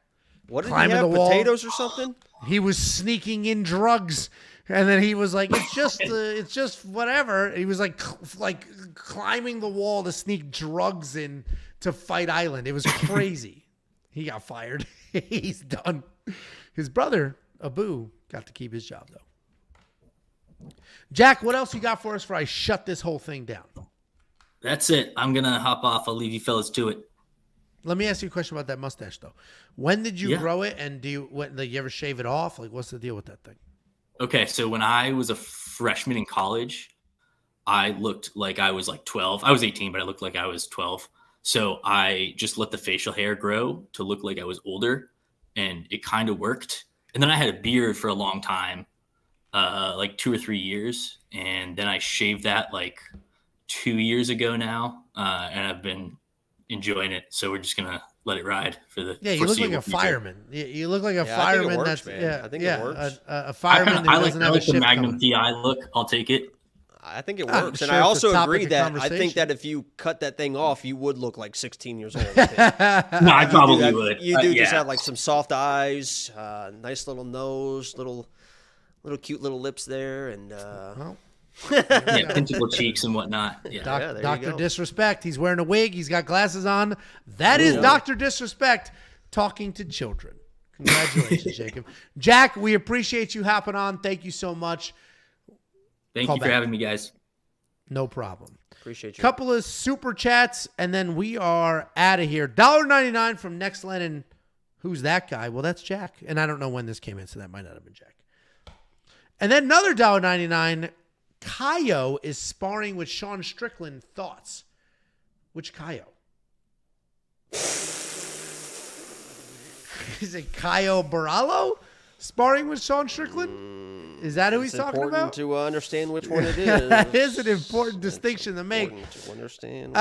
What did he Climbing have? the wall. Potatoes or something? He was sneaking in drugs, and then he was like, "It's just whatever." He was like climbing the wall to sneak drugs in to Fight Island. It was crazy. He got fired. He's done. His brother Abu got to keep his job though. Jack, what else you got for us before I shut this whole thing down? That's it. I'm gonna hop off. I'll leave you fellas to it. Let me ask you a question about that mustache though. When did you Yeah. grow it, and do you ever shave it off? Like, what's the deal with that thing? Okay, so when I was a freshman in college, I looked like I was like 12. I was 18, but I looked like I was 12. So I just let the facial hair grow to look like I was older, and it kind of worked. And then I had a beard for a long time, like 2 or 3 years, and then I shaved that like 2 years ago now, and I've been enjoying it. So we're just gonna let it ride for the Yeah, you look like foreseeable a future. fireman. You look like a Yeah, I think it fireman. works, That's man. I think it works. A fireman that doesn't have a like the shift Magnum coming. PI look. I'll take it. I think it I'm works. sure And I it's a also topic agree of that I think conversation. that if you cut that thing off, you would look like 16 years old. I think. No, I probably that- would. You do just yeah. have like some soft eyes, nice little nose, little cute little lips there, and Well, yeah, pentacle cheeks and whatnot. Yeah. there you Dr. go. Disrespect. He's wearing a wig. He's got glasses on. That is Dr. Disrespect talking to children. Congratulations, Jacob. Jack, we appreciate you hopping on. Thank you so much. Thank Call you for back. having me, guys. No problem. appreciate you. Couple of super chats, and then we are out of here. $1.99 from Next Lennon. Who's that guy? Well, that's Jack. And I don't know when this came in, so that might not have been Jack. And then another $1.99 Kaio is sparring with Sean Strickland. Thoughts? Which Kaio? Is it Kaio Barallo sparring with Sean Strickland? Is that who he's talking about? It's important to understand which one it is. That is an important distinction to make. To understand.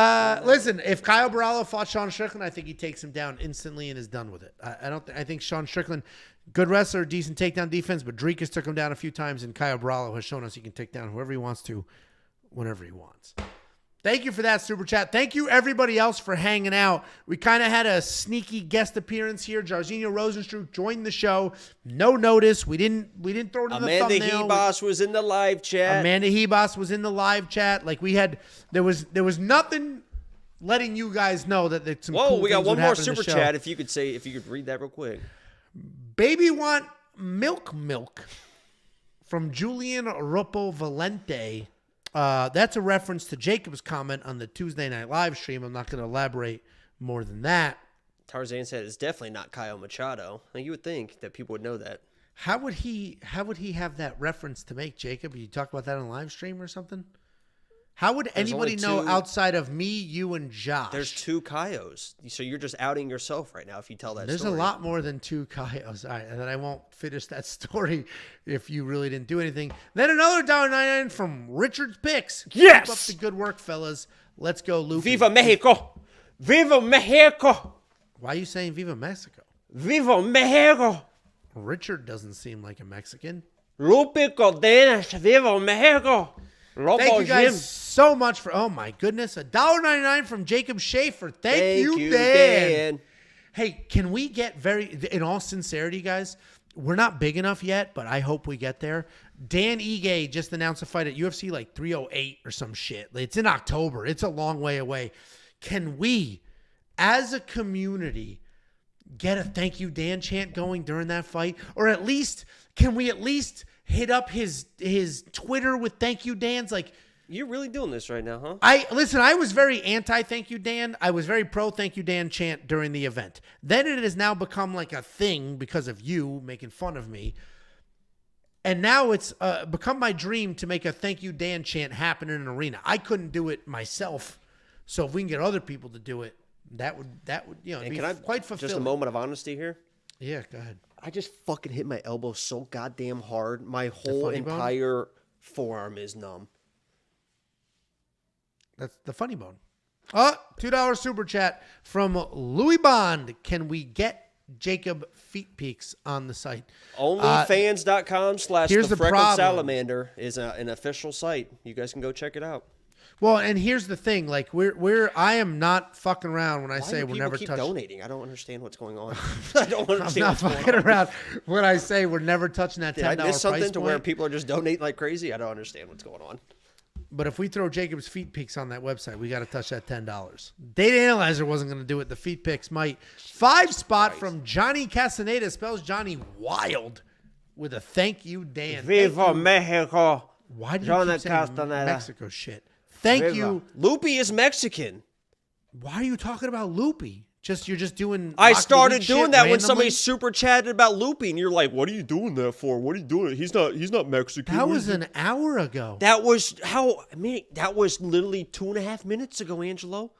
Listen, if Kaio Barallo fought Sean Strickland, I think he takes him down instantly and is done with it. I think Sean Strickland, good wrestler, decent takedown defense, but Sedriques took him down a few times, and Kaio Barallo has shown us he can take down whoever he wants to, whenever he wants. Thank you for that super chat. Thank you everybody else for hanging out. We kind of had a sneaky guest appearance here. Jairzinho Rozenstruik joined the show. No notice. We didn't throw it in the thumbnail. Amanda Hebos was in the live chat. Amanda Hebos was in the live chat. Like there was nothing letting you guys know that some cool we got things one would more happen in the super show. chat. If you could read that real quick. Baby want milk from Julian Ropo Valente. That's a reference to Jacob's comment on the Tuesday Night Live stream. I'm not going to elaborate more than that. Tarzan said it's definitely not Kyle Machado. Now, you would think that people would know that. How would he have that reference to make, Jacob? You talk about that on live stream or something? How would anybody know outside of me, you, and Josh? There's 2 Kaios. So you're just outing yourself right now if you tell that There's story. a lot more than 2 Kaios. All right, and then I won't finish that story if you really didn't do anything. Then another $1.99 from Richard's Picks. Yes! Keep up the good work, fellas. Let's go, Lupe. Viva Mexico! Viva Mexico! Why are you saying Viva Mexico? Viva Mexico! Richard doesn't seem like a Mexican. Lupe Denis, Viva Mexico! Thank you guys so much for, oh my goodness, $1.99 from Jacob Schaefer. Thank you, Dan. Hey, can we get in all sincerity, guys, we're not big enough yet, but I hope we get there. Dan Ige just announced a fight at UFC like 308 or some shit. It's in October. It's a long way away. Can we, as a community, get a thank you, Dan chant going during that fight? Or at least, can we hit up his Twitter with thank you, Dan's? Like, you're really doing this right now, huh? I was very anti thank you, Dan. I was very pro thank you, Dan chant during the event. Then it has now become like a thing because of you making fun of me. And now it's become my dream to make a thank you, Dan chant happen in an arena. I couldn't do it myself. So if we can get other people to do it, that would be quite fulfilling. Just a moment of honesty here? Yeah, go ahead. I just fucking hit my elbow so goddamn hard. My whole entire forearm is numb. That's the funny bone. $2 super chat from Louis Bond. Can we get Jacob Feet Peaks on the site? Onlyfans.com/the is an official site. You guys can go check it out. Well, and here's the thing, like I am not fucking around when I say we're never touching. Donating. I don't understand what's going on. I don't understand. I'm not fucking around when I say we're never touching that $10 Did I miss something price to point. Where people are just donating like crazy? I don't understand what's going on. But if we throw Jacob's Feet Pics on that website, we got to touch that $10. Data Analyzer wasn't going to do it. The Feet Pics might. 5 spot from Johnny Castaneda, spells Johnny Wild with a thank you, Dan. Viva Mexico. Why did you keep saying Mexico shit? Thank you. Lupe is Mexican. Why are you talking about Lupe? You're just doing. I started doing that randomly? when somebody super chatted about Lupe, and you're like, "What are you doing that for? What are you doing? He's not Mexican." That was an hour ago. That was that was literally 2.5 minutes ago, Angelo.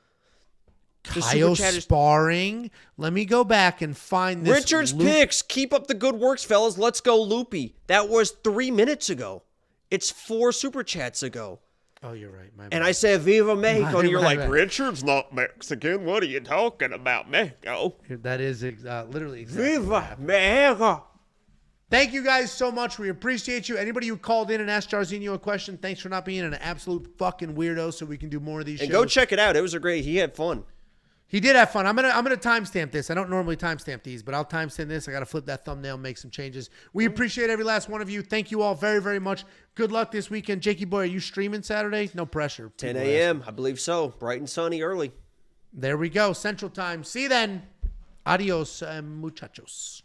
Kyle sparring. Let me go back and find this. Richard's Picks. Keep up the good works, fellas. Let's go, Lupe. That was 3 minutes ago. It's 4 super chats ago. Oh, you're right. My and I said, Viva Mexico, and you're like, bad. Richard's not Mexican. What are you talking about, Mexico? That is literally exactly Viva Mexico. Thank you guys so much. We appreciate you. Anybody who called in and asked Jairzinho a question, thanks for not being an absolute fucking weirdo so we can do more of these shows. And go check it out. It was he had fun. He did have fun. I'm gonna timestamp this. I don't normally timestamp these, but I'll timestamp this. I gotta flip that thumbnail, make some changes. We appreciate every last one of you. Thank you all very, very much. Good luck this weekend. Jakey boy, are you streaming Saturday? No pressure. 10 a.m. I believe so. Bright and sunny early. There we go. Central Time. See you then. Adios, muchachos.